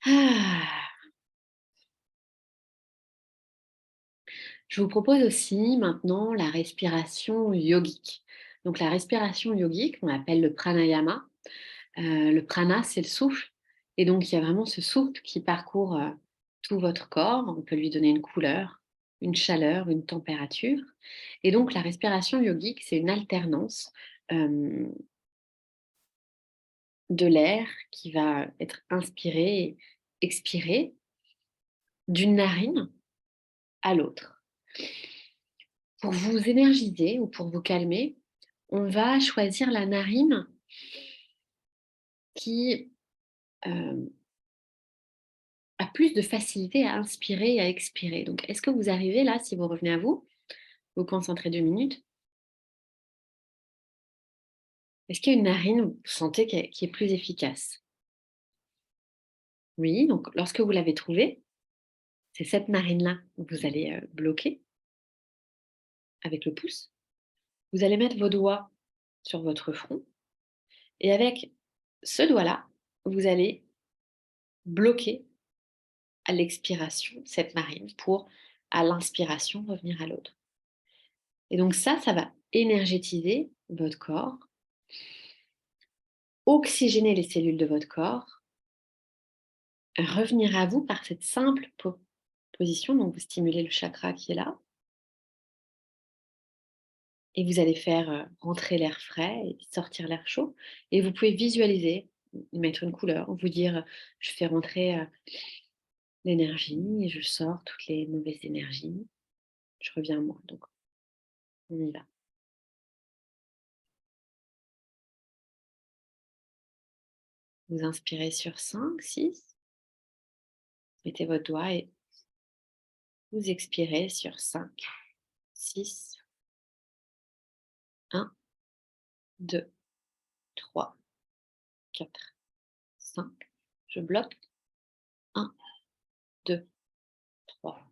Ah. Je vous propose aussi maintenant la respiration yogique. Donc la respiration yogique, on appelle le pranayama. Le prana, c'est le souffle. Et donc il y a vraiment ce souffle qui parcourt tout votre corps. On peut lui donner une couleur, une chaleur, une température. Et donc la respiration yogique, c'est une alternance euh, de l'air qui va être inspiré et expiré d'une narine à l'autre. Pour vous énergiser ou pour vous calmer, on va choisir la narine qui a plus de facilité à inspirer et à expirer. Donc, est-ce que vous arrivez là, si vous revenez à vous, vous concentrez 2 minutes, est-ce qu'il y a une narine où vous sentez qui est plus efficace? Oui, donc lorsque vous l'avez trouvée, c'est cette narine-là que vous allez bloquer avec le pouce. Vous allez mettre vos doigts sur votre front et avec ce doigt-là, vous allez bloquer à l'expiration cette narine pour, à l'inspiration, revenir à l'autre. Et donc ça va énergétiser votre corps, oxygéner les cellules de votre corps, revenir à vous par cette simple position. Donc vous stimulez le chakra qui est là et vous allez faire rentrer l'air frais et sortir l'air chaud. Et vous pouvez visualiser, mettre une couleur, vous dire je fais rentrer l'énergie et je sors toutes les mauvaises énergies. Je reviens à moi. Donc on y va. Vous inspirez sur 5, 6. Mettez votre doigt et vous expirez sur 5, 6, 1, 2, 3, 4, 5. Je bloque. 1, 2, 3,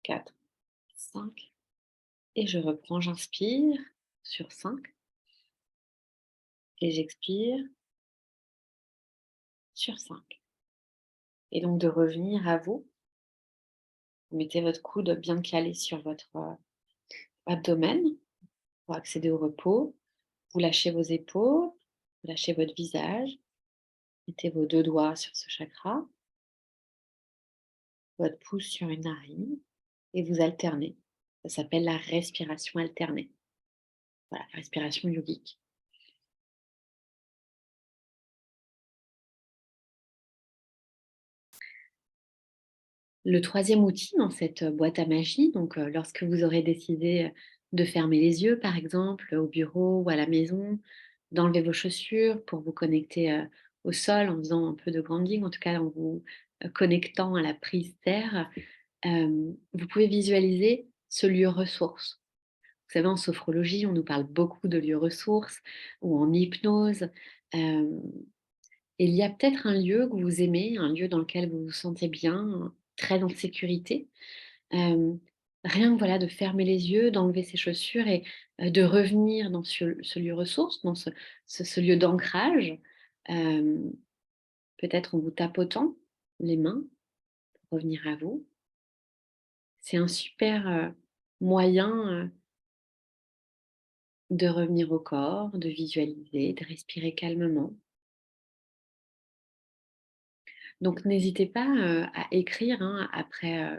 4, 5. Et je reprends, j'inspire sur 5. Et j'expire sur 5. Et donc de revenir à vous. Vous mettez votre coude bien calé sur votre abdomen pour accéder au repos. Vous lâchez vos épaules, vous lâchez votre visage. Mettez vos 2 doigts sur ce chakra, votre pouce sur une narine et vous alternez. Ça s'appelle la respiration alternée. Voilà, la respiration yogique. Le troisième outil dans cette boîte à magie, donc lorsque vous aurez décidé de fermer les yeux, par exemple, au bureau ou à la maison, d'enlever vos chaussures pour vous connecter au sol en faisant un peu de grounding, en tout cas en vous connectant à la prise terre, vous pouvez visualiser ce lieu ressource. Vous savez, en sophrologie, on nous parle beaucoup de lieux ressources ou en hypnose. Euh, et il y a peut-être un lieu que vous aimez, un lieu dans lequel vous vous sentez bien, très en sécurité. Hem, Rien que voilà de fermer les yeux, d'enlever ses chaussures et de revenir dans ce lieu ressource, dans ce lieu d'ancrage, hem, peut-être en vous tapotant les mains pour revenir à vous. C'est un super, moyen, de revenir au corps, de visualiser, de respirer calmement. Donc n'hésitez pas, à écrire, hein, après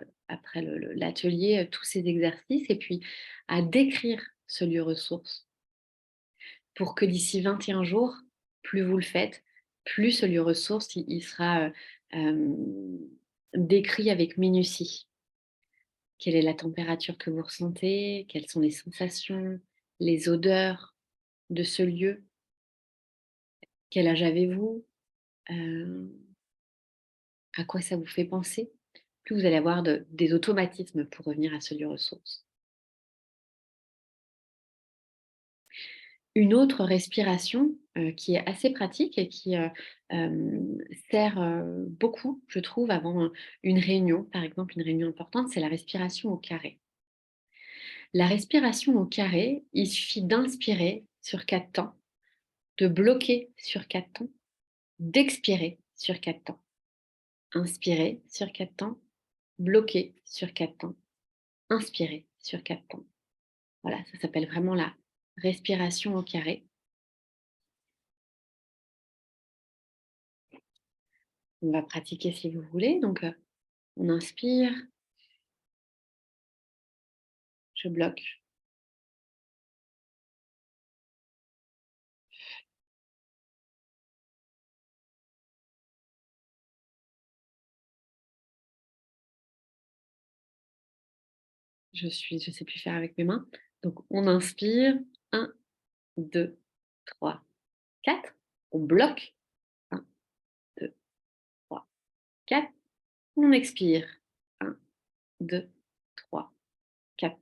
l'atelier, tous ces exercices et puis à décrire ce lieu ressource pour que d'ici 21 jours, plus vous le faites, plus ce lieu ressource, il sera, hem, décrit avec minutie. Quelle est la température que vous ressentez? Quelles sont les sensations, les odeurs de ce lieu? Quel âge avez-vous? Heu, à quoi ça vous fait penser? Plus vous allez avoir des automatismes pour revenir à ce lieu ressource. Une autre respiration, qui est assez pratique et qui, sert, beaucoup, je trouve, avant une réunion, par exemple, une réunion importante, c'est la respiration au carré. La respiration au carré, il suffit d'inspirer sur 4 temps, de bloquer sur 4 temps, d'expirer sur 4 temps. Inspirer sur 4 temps, bloquer sur 4 temps, inspirer sur 4 temps. Voilà, ça s'appelle vraiment la respiration au carré. On va pratiquer si vous voulez. Donc, on inspire, je bloque, je sais plus faire avec mes mains. Donc, on inspire, 1, 2, 3, 4. On bloque, 1, 2, 3, 4. On expire, 1, 2, 3, 4.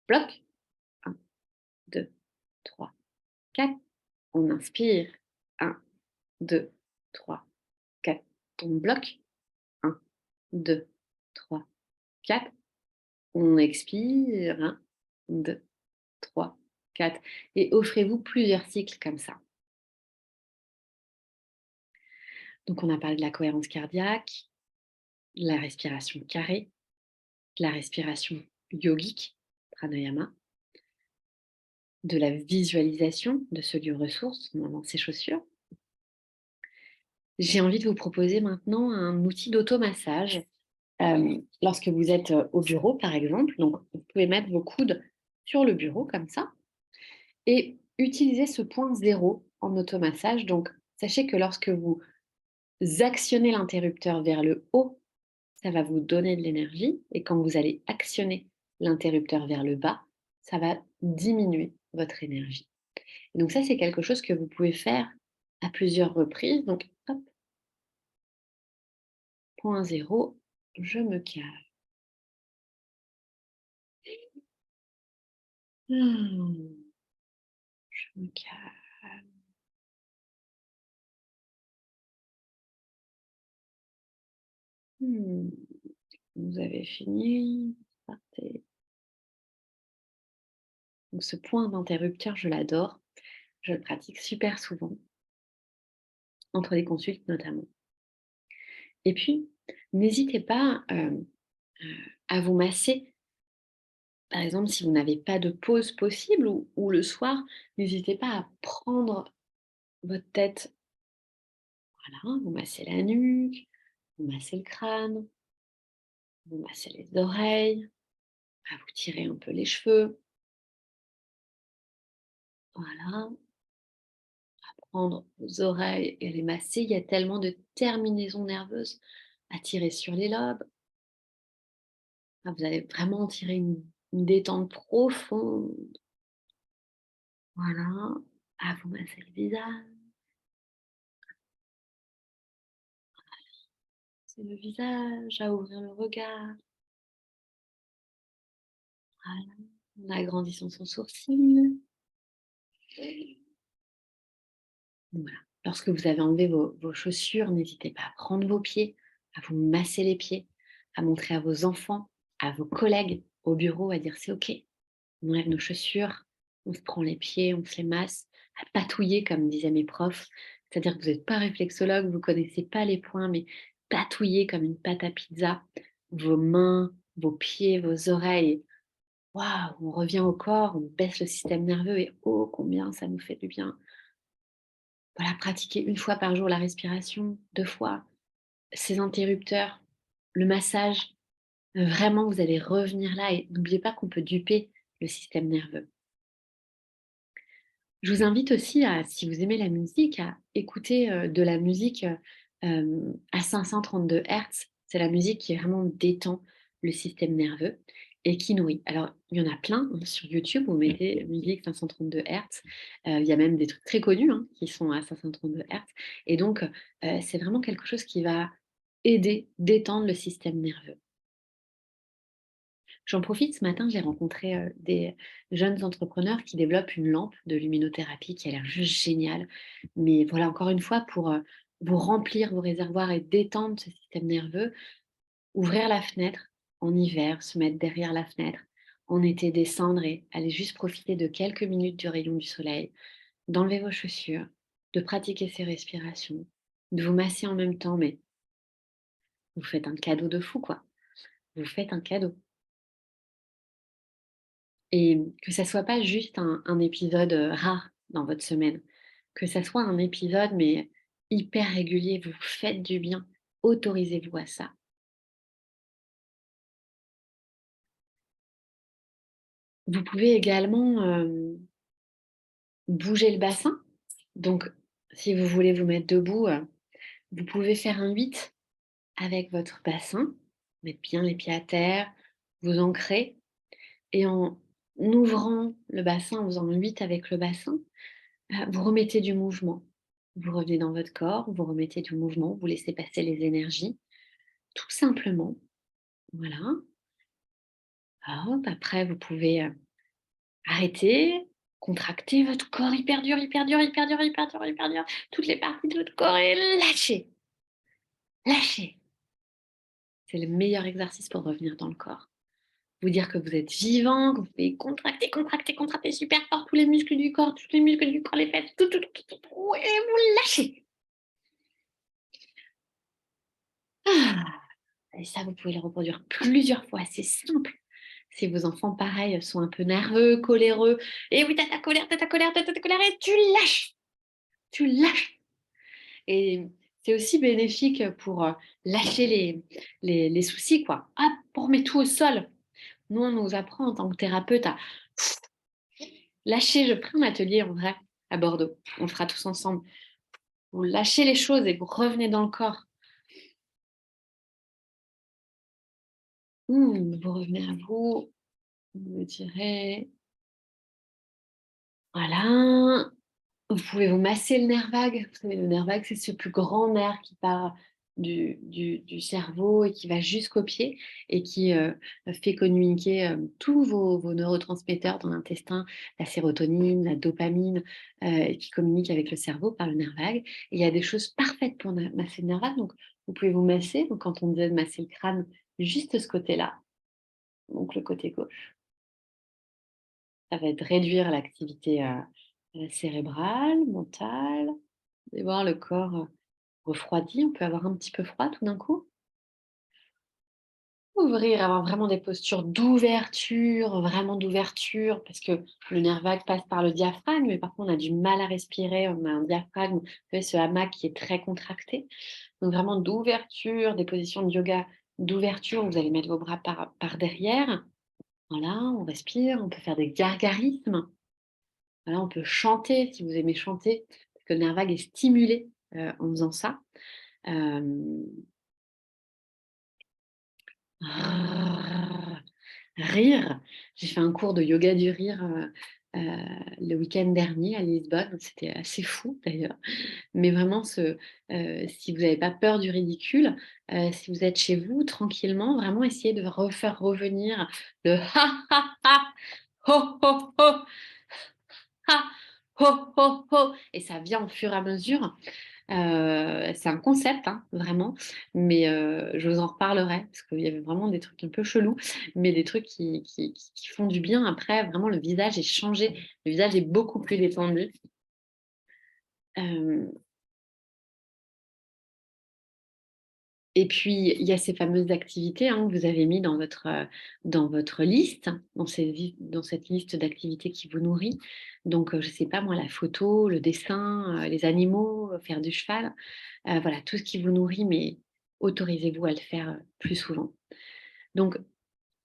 Bloc, 1, 2, 3, 4. On inspire, 1, 2, 3, 4. On bloque, 1, 2, 3, 4. On expire, 1, 2, 3, 4. Et offrez-vous plusieurs cycles comme ça. Donc, on a parlé de la cohérence cardiaque, de la respiration carrée, de la respiration yogique, pranayama, de la visualisation de ce lieu ressource dans ses chaussures. J'ai envie de vous proposer maintenant un outil d'automassage. Lorsque vous êtes au bureau, par exemple, donc vous pouvez mettre vos coudes sur le bureau comme ça et utiliser ce point zéro en automassage. Donc, sachez que lorsque vous actionnez l'interrupteur vers le haut, ça va vous donner de l'énergie. Et quand vous allez actionner l'interrupteur vers le bas, ça va diminuer votre énergie. Et donc ça, c'est quelque chose que vous pouvez faire à plusieurs reprises. Donc, hop, point zéro, je me calme. Je me calme. Hmm, Vous avez fini. Partez. Donc ce point d'interrupteur, je l'adore. Je le pratique super souvent, entre les consultes notamment. Et puis, n'hésitez pas à vous masser. Par exemple, si vous n'avez pas de pause possible ou le soir, n'hésitez pas à prendre votre tête. Voilà, vous massez la nuque, vous massez le crâne, vous massez les oreilles, à vous tirer un peu les cheveux. Voilà, prendre vos oreilles et les masser. Il y a tellement de terminaisons nerveuses à tirer sur les lobes. Ah, vous allez vraiment tirer une détente profonde. Voilà, à vous masser le visage. C'est le visage, à ouvrir le regard. Voilà, en agrandissant son sourcil. Voilà. Lorsque vous avez enlevé vos chaussures, n'hésitez pas à prendre vos pieds, à vous masser les pieds, à montrer à vos enfants, à vos collègues au bureau, à dire c'est OK. On enlève nos chaussures, on se prend les pieds, on se les masse, à patouiller comme disaient mes profs. C'est-à-dire que vous n'êtes pas réflexologue, vous ne connaissez pas les points, mais patouiller comme une pâte à pizza, vos mains, vos pieds, vos oreilles. Waouh, on revient au corps, on baisse le système nerveux et oh combien ça nous fait du bien. Voilà, pratiquer une fois par jour la respiration, 2 fois, ces interrupteurs, le massage. Vraiment, vous allez revenir là et n'oubliez pas qu'on peut duper le système nerveux. Je vous invite aussi à, si vous aimez la musique, à écouter, de la musique, à 532 Hertz. C'est la musique qui vraiment détend le système nerveux et qui nourrit. Alors, il y en a plein, hein, sur YouTube, vous mettez musique 532 Hertz. Il y a même des trucs très connus, hein, qui sont à 532 Hertz et donc, c'est vraiment quelque chose qui va aider, détendre le système nerveux. J'en profite, ce matin, j'ai rencontré, des jeunes entrepreneurs qui développent une lampe de luminothérapie qui a l'air juste géniale. Mais voilà, encore une fois, pour, vous remplir vos réservoirs et détendre ce système nerveux, ouvrir la fenêtre en hiver, se mettre derrière la fenêtre, en été descendre et aller juste profiter de quelques minutes du rayon du soleil, d'enlever vos chaussures, de pratiquer ces respirations, de vous masser en même temps, mais vous faites un cadeau de fou, quoi. Vous faites un cadeau. Et que ça soit pas juste un épisode, rare dans votre semaine, que ça soit un épisode, mais hyper régulier, vous vous faites du bien, autorisez-vous à ça. Vous pouvez également, bouger le bassin. Donc si vous voulez vous mettre debout, vous pouvez faire un 8 avec votre bassin, mettre bien les pieds à terre, vous ancrer et en ouvrant le bassin, en faisant un 8 avec le bassin, vous remettez du mouvement. Vous revenez dans votre corps, vous remettez du mouvement, vous laissez passer les énergies, tout simplement. Voilà. Hop, après vous pouvez, arrêter, contracter votre corps hyper dur, hyper dur, hyper dur, hyper dur, hyper dur, toutes les parties de votre corps et lâcher, lâcher. C'est le meilleur exercice pour revenir dans le corps. Vous dire que vous êtes vivant, que vous pouvez contracter, contracter, contracter super fort tous les muscles du corps, tous les muscles du corps, les fesses, tout, tout, tout, tout, tout, et vous lâchez. Ah, et ça, vous pouvez le reproduire plusieurs fois, c'est simple. Si vos enfants, pareil, sont un peu nerveux, coléreux, et oui, t'as ta colère, t'as ta colère, t'as ta colère, et tu lâches. Et c'est aussi bénéfique pour lâcher les soucis, quoi. Hop, on remet tout au sol. Nous, on nous apprend en tant que thérapeute à lâcher. Je ferai un atelier en vrai à Bordeaux. On le fera tous ensemble. Vous lâchez les choses et vous revenez dans le corps. Vous revenez à vous. Vous direz, voilà. Vous pouvez vous masser le nerf vague. Vous savez, le nerf vague, c'est ce plus grand nerf qui part du cerveau et qui va jusqu'au pied et qui fait communiquer tous vos neurotransmetteurs dans l'intestin, la sérotonine, la dopamine, et qui communiquent avec le cerveau par le nerf vague. Et il y a des choses parfaites pour masser le nerf vague. Donc, vous pouvez vous masser. Donc, quand on disait de masser le crâne, juste ce côté-là, donc le côté gauche, ça va être réduire l'activité cérébrale, mentale. Vous allez voir le corps, refroidi, on peut avoir un petit peu froid tout d'un coup. Ouvrir, avoir vraiment des postures d'ouverture, vraiment d'ouverture, parce que le nerf vague passe par le diaphragme, mais parfois on a du mal à respirer, on a un diaphragme, vous savez, ce hamac qui est très contracté. Donc vraiment d'ouverture, des positions de yoga d'ouverture, vous allez mettre vos bras par derrière. Voilà, on respire, on peut faire des gargarismes. Voilà, on peut chanter si vous aimez chanter, parce que le nerf vague est stimulé en faisant ça. Hem, rire. J'ai fait un cours de yoga du rire, le week-end dernier à Lisbonne. C'était assez fou d'ailleurs. Mais vraiment si vous n'avez pas peur du ridicule, si vous êtes chez vous tranquillement, vraiment essayez de refaire revenir le «ha ha ha, ho ho ho, ha, ho ho ho» et ça vient au fur et à mesure. C'est un concept, hein, vraiment, mais je vous en reparlerai parce qu'il y avait vraiment des trucs un peu chelous, mais des trucs qui font du bien. Après, vraiment, le visage est changé, le visage est beaucoup plus détendu. Hem Et puis, il y a ces fameuses activités, hein, que vous avez mis dans votre liste, dans cette liste d'activités qui vous nourrit. Donc, je ne sais pas moi, la photo, le dessin, les animaux, faire du cheval, voilà, tout ce qui vous nourrit, mais autorisez-vous à le faire, plus souvent. Donc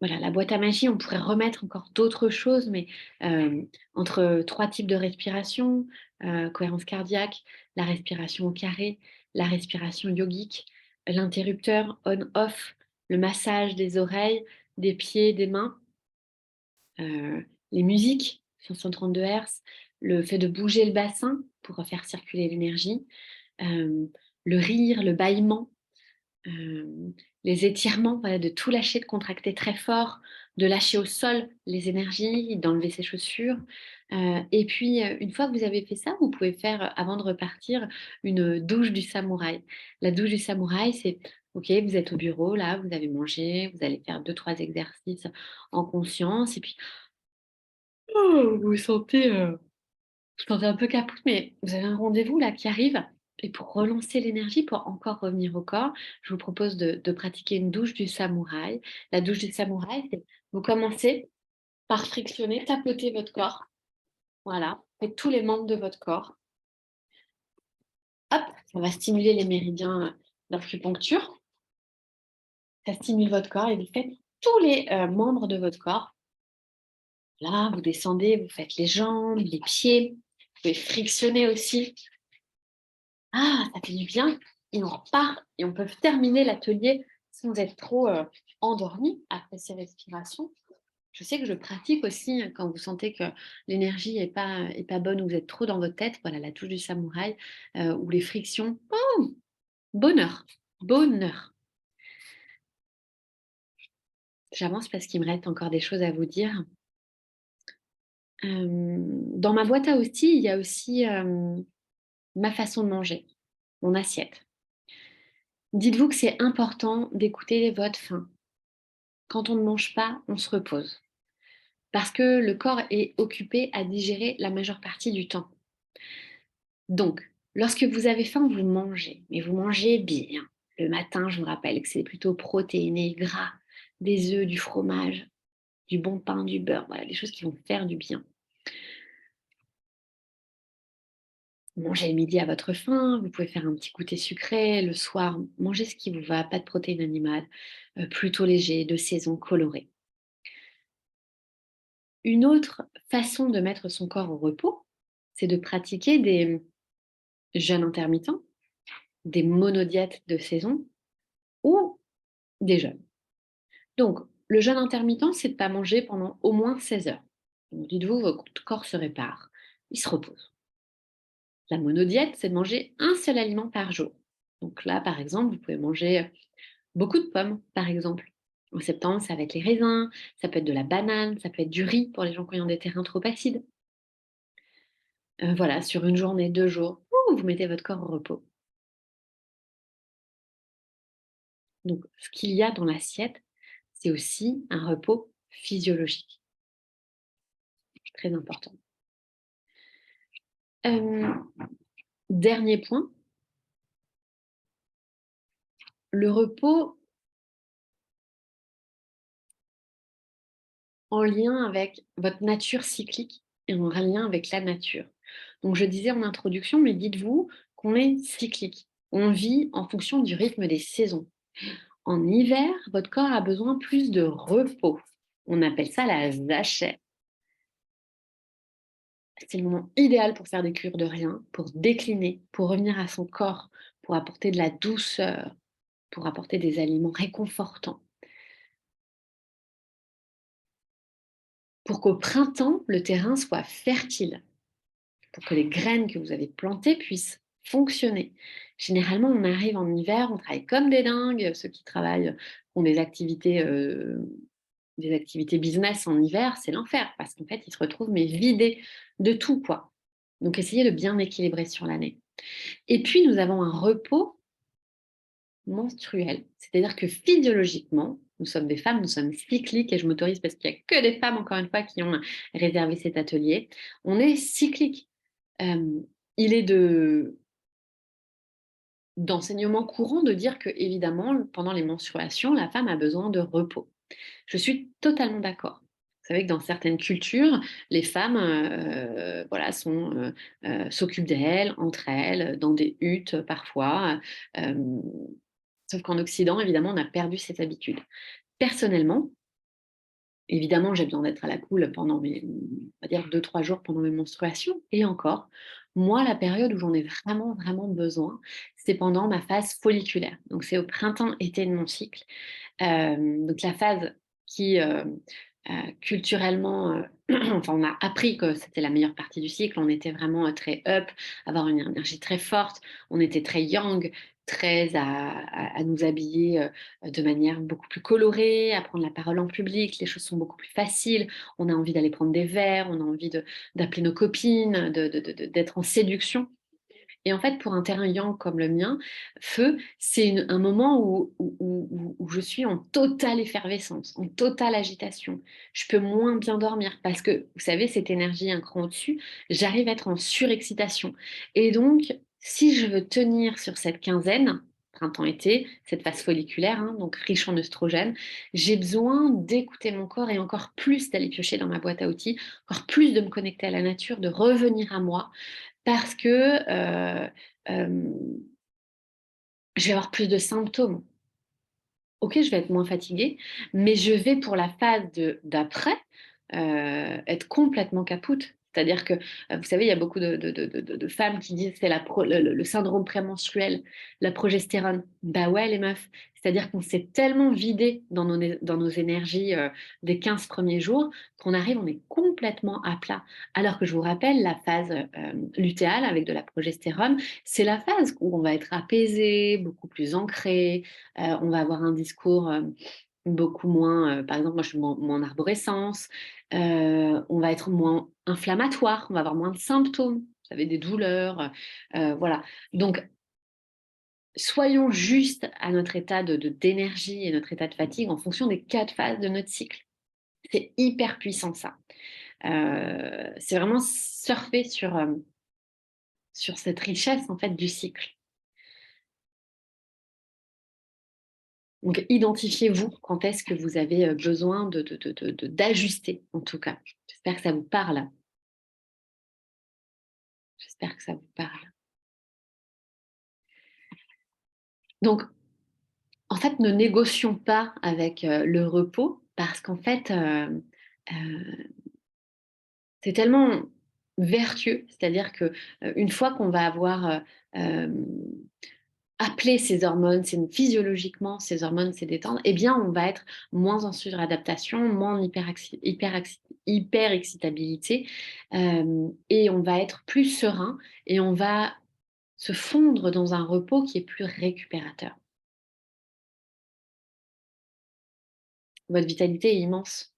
voilà, la boîte à magie, on pourrait remettre encore d'autres choses, mais entre 3 types de respiration, cohérence cardiaque, la respiration au carré, la respiration yogique, l'interrupteur on-off, le massage des oreilles, des pieds, des mains, les musiques 532 Hz, le fait de bouger le bassin pour faire circuler l'énergie, hem, le rire, le bâillement. Les étirements, voilà, de tout lâcher, de contracter très fort, de lâcher au sol les énergies, d'enlever ses chaussures. Et puis, une fois que vous avez fait ça, vous pouvez faire, avant de repartir, une douche du samouraï. La douche du samouraï, c'est Ok, vous êtes au bureau, là, vous avez mangé, vous allez faire deux, trois exercices en conscience, et puis vous vous sentez un peu capoute, mais vous avez un rendez-vous là qui arrive. Et pour relancer l'énergie, pour encore revenir au corps, je vous propose de pratiquer une douche du samouraï. La douche du samouraï, c'est vous commencez par frictionner, tapoter votre corps. Voilà, faites tous les membres de votre corps. Hop, ça va stimuler les méridiens d'acupuncture. Ça stimule votre corps et vous faites tous les membres de votre corps. Là, vous descendez, vous faites les jambes, les pieds. Vous pouvez frictionner aussi. Ah, ça fait du bien. Et on repart et on peut terminer l'atelier sans être trop endormi après ces respirations. Je sais que je pratique aussi quand vous sentez que l'énergie est pas bonne ou vous êtes trop dans votre tête. Voilà, la touche du samouraï ou les frictions. Oh, bonheur, bonheur. J'avance parce qu'il me reste encore des choses à vous dire. Dans ma boîte à outils, il y a aussi ma façon de manger, mon assiette. Dites-vous que c'est important d'écouter votre faim. Quand on ne mange pas, on se repose. Parce que le corps est occupé à digérer la majeure partie du temps. Donc, lorsque vous avez faim, vous mangez, mais vous mangez bien. Le matin, je vous rappelle que c'est plutôt protéiné, gras, des œufs, du fromage, du bon pain, du beurre, voilà, des choses qui vont faire du bien. Mangez le midi à votre faim, vous pouvez faire un petit goûter sucré, le soir, mangez ce qui vous va, pas de protéines animales, plutôt léger, de saison, coloré. Une autre façon de mettre son corps au repos, c'est de pratiquer des jeûnes intermittents, des monodiètes de saison ou des jeûnes. Donc, le jeûne intermittent, c'est de ne pas manger pendant au moins 16 heures. Donc, dites-vous, votre corps se répare, il se repose. La monodiète, c'est de manger un seul aliment par jour. Donc là, par exemple, vous pouvez manger beaucoup de pommes, par exemple. En septembre, ça va être les raisins, ça peut être de la banane, ça peut être du riz pour les gens qui ont des terrains trop acides. Voilà, sur une journée, 2 jours, vous mettez votre corps au repos. Donc, ce qu'il y a dans l'assiette, c'est aussi un repos physiologique, très important. Hem, Dernier point, le repos en lien avec votre nature cyclique et en lien avec la nature. Donc, je disais en introduction, mais dites-vous qu'on est cyclique. On vit en fonction du rythme des saisons. En hiver, votre corps a besoin plus de repos. On appelle ça la zaché. C'est le moment idéal pour faire des cures de rien, pour décliner, pour revenir à son corps, pour apporter de la douceur, pour apporter des aliments réconfortants. Pour qu'au printemps, le terrain soit fertile, pour que les graines que vous avez plantées puissent fonctionner. Généralement, on arrive en hiver, on travaille comme des dingues. Ceux qui travaillent, ont des activités business en hiver, c'est l'enfer parce qu'en fait, ils se retrouvent mais vidés de tout, quoi. Donc, essayez de bien équilibrer sur l'année. Et puis, nous avons un repos menstruel, c'est-à-dire que physiologiquement, nous sommes des femmes, nous sommes cycliques, et je m'autorise parce qu'il n'y a que des femmes, encore une fois, qui ont réservé cet atelier. On est cyclique. Il est d'enseignement courant de dire que, évidemment, pendant les menstruations, la femme a besoin de repos. Je suis totalement d'accord. Vous savez que dans certaines cultures, les femmes voilà, s'occupent d'elles, entre elles, dans des huttes parfois. Euh, Sauf qu'en Occident, évidemment, on a perdu cette habitude. Personnellement, évidemment, j'ai besoin d'être à la cool pendant on va dire 2-3 jours pendant mes menstruations. Et encore, moi, la période où j'en ai vraiment, vraiment besoin, c'est pendant ma phase folliculaire. Donc, c'est au printemps-été de mon cycle. Donc, la phase qui, culturellement, enfin, on a appris que c'était la meilleure partie du cycle. On était vraiment très up, avoir une énergie très forte. On était très yang, très à nous habiller de manière beaucoup plus colorée, à prendre la parole en public. Les choses sont beaucoup plus faciles. On a envie d'aller prendre des verres, on a envie d'appeler nos copines, d'être en séduction. Et en fait, pour un terrain yang comme le mien, feu, c'est un moment où je suis en totale effervescence, en totale agitation. Je peux moins bien dormir parce que, vous savez, cette énergie un cran au-dessus, j'arrive à être en surexcitation. Et donc, si je veux tenir sur cette quinzaine, printemps-été, cette phase folliculaire, hein, donc riche en oestrogène, j'ai besoin d'écouter mon corps et encore plus d'aller piocher dans ma boîte à outils, encore plus de me connecter à la nature, de revenir à moi, parce que je vais avoir plus de symptômes. Ok, je vais être moins fatiguée, mais je vais pour la phase d'après être complètement capoute. C'est-à-dire que, vous savez, il y a beaucoup de femmes qui disent que c'est le syndrome prémenstruel, la progestérone. Bah ouais, les meufs. C'est-à-dire qu'on s'est tellement vidé dans nos énergies des 15 premiers jours qu'on arrive, on est complètement à plat. Alors que je vous rappelle, la phase lutéale avec de la progestérone, c'est la phase où on va être apaisé, beaucoup plus ancré, on va avoir un discours beaucoup moins, par exemple, moi je suis moins en arborescence, on va être moins inflammatoire, on va avoir moins de symptômes, vous avez des douleurs, voilà. Donc, soyons justes à notre état d'énergie et notre état de fatigue en fonction des 4 phases de notre cycle. C'est hyper puissant ça. C'est vraiment surfer sur cette richesse en fait du cycle. Donc, identifiez-vous quand est-ce que vous avez besoin d'ajuster, en tout cas. J'espère que ça vous parle. J'espère que ça vous parle. Donc, en fait, ne négocions pas avec le repos parce qu'en fait, c'est tellement vertueux. C'est-à-dire que une fois qu'on va avoir appeler ces hormones, physiologiquement, ces hormones se détendent, eh bien, on va être moins en suradaptation, moins en hyper-excitabilité, et on va être plus serein et on va se fondre dans un repos qui est plus récupérateur. Votre vitalité est immense.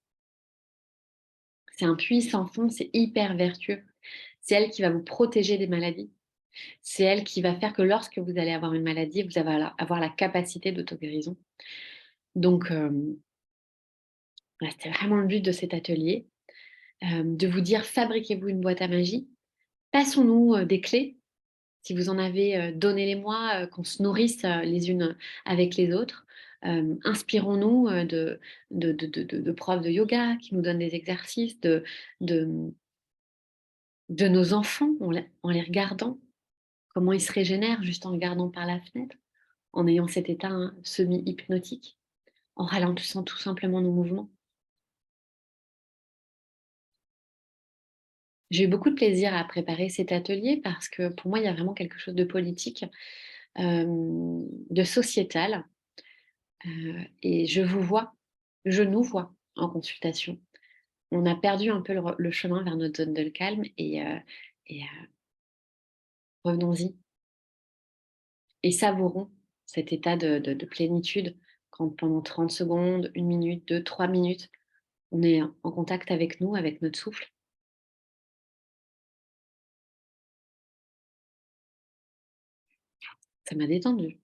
C'est un puits sans fond, c'est hyper vertueux. C'est elle qui va vous protéger des maladies. C'est elle qui va faire que lorsque vous allez avoir une maladie, vous allez avoir la capacité d'auto-guérison. Donc, voilà, c'était vraiment le but de cet atelier, de vous dire fabriquez-vous une boîte à magie, passons-nous des clés, si vous en avez, donnez-les-moi, qu'on se nourrisse les unes avec les autres. Inspirons-nous de profs de yoga qui nous donnent des exercices, de, de nos enfants en les regardant, comment ils se régénèrent juste en regardant par la fenêtre, en ayant cet état hein, semi-hypnotique, en ralentissant tout simplement nos mouvements. J'ai eu beaucoup de plaisir à préparer cet atelier parce que pour moi, il y a vraiment quelque chose de politique, de sociétal. Et je nous vois en consultation. On a perdu un peu le chemin vers notre zone de calme et revenons-y et savourons cet état de plénitude quand pendant 30 secondes, 1 minute, 2, 3 minutes, on est en contact avec nous, avec notre souffle. Ça m'a détendue.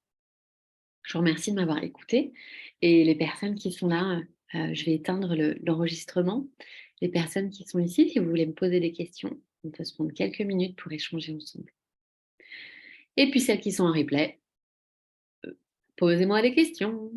Je vous remercie de m'avoir écoutée et les personnes qui sont là, je vais éteindre l'enregistrement. Les personnes qui sont ici, si vous voulez me poser des questions, on peut se prendre quelques minutes pour échanger ensemble. Et puis celles qui sont en replay, posez-moi des questions.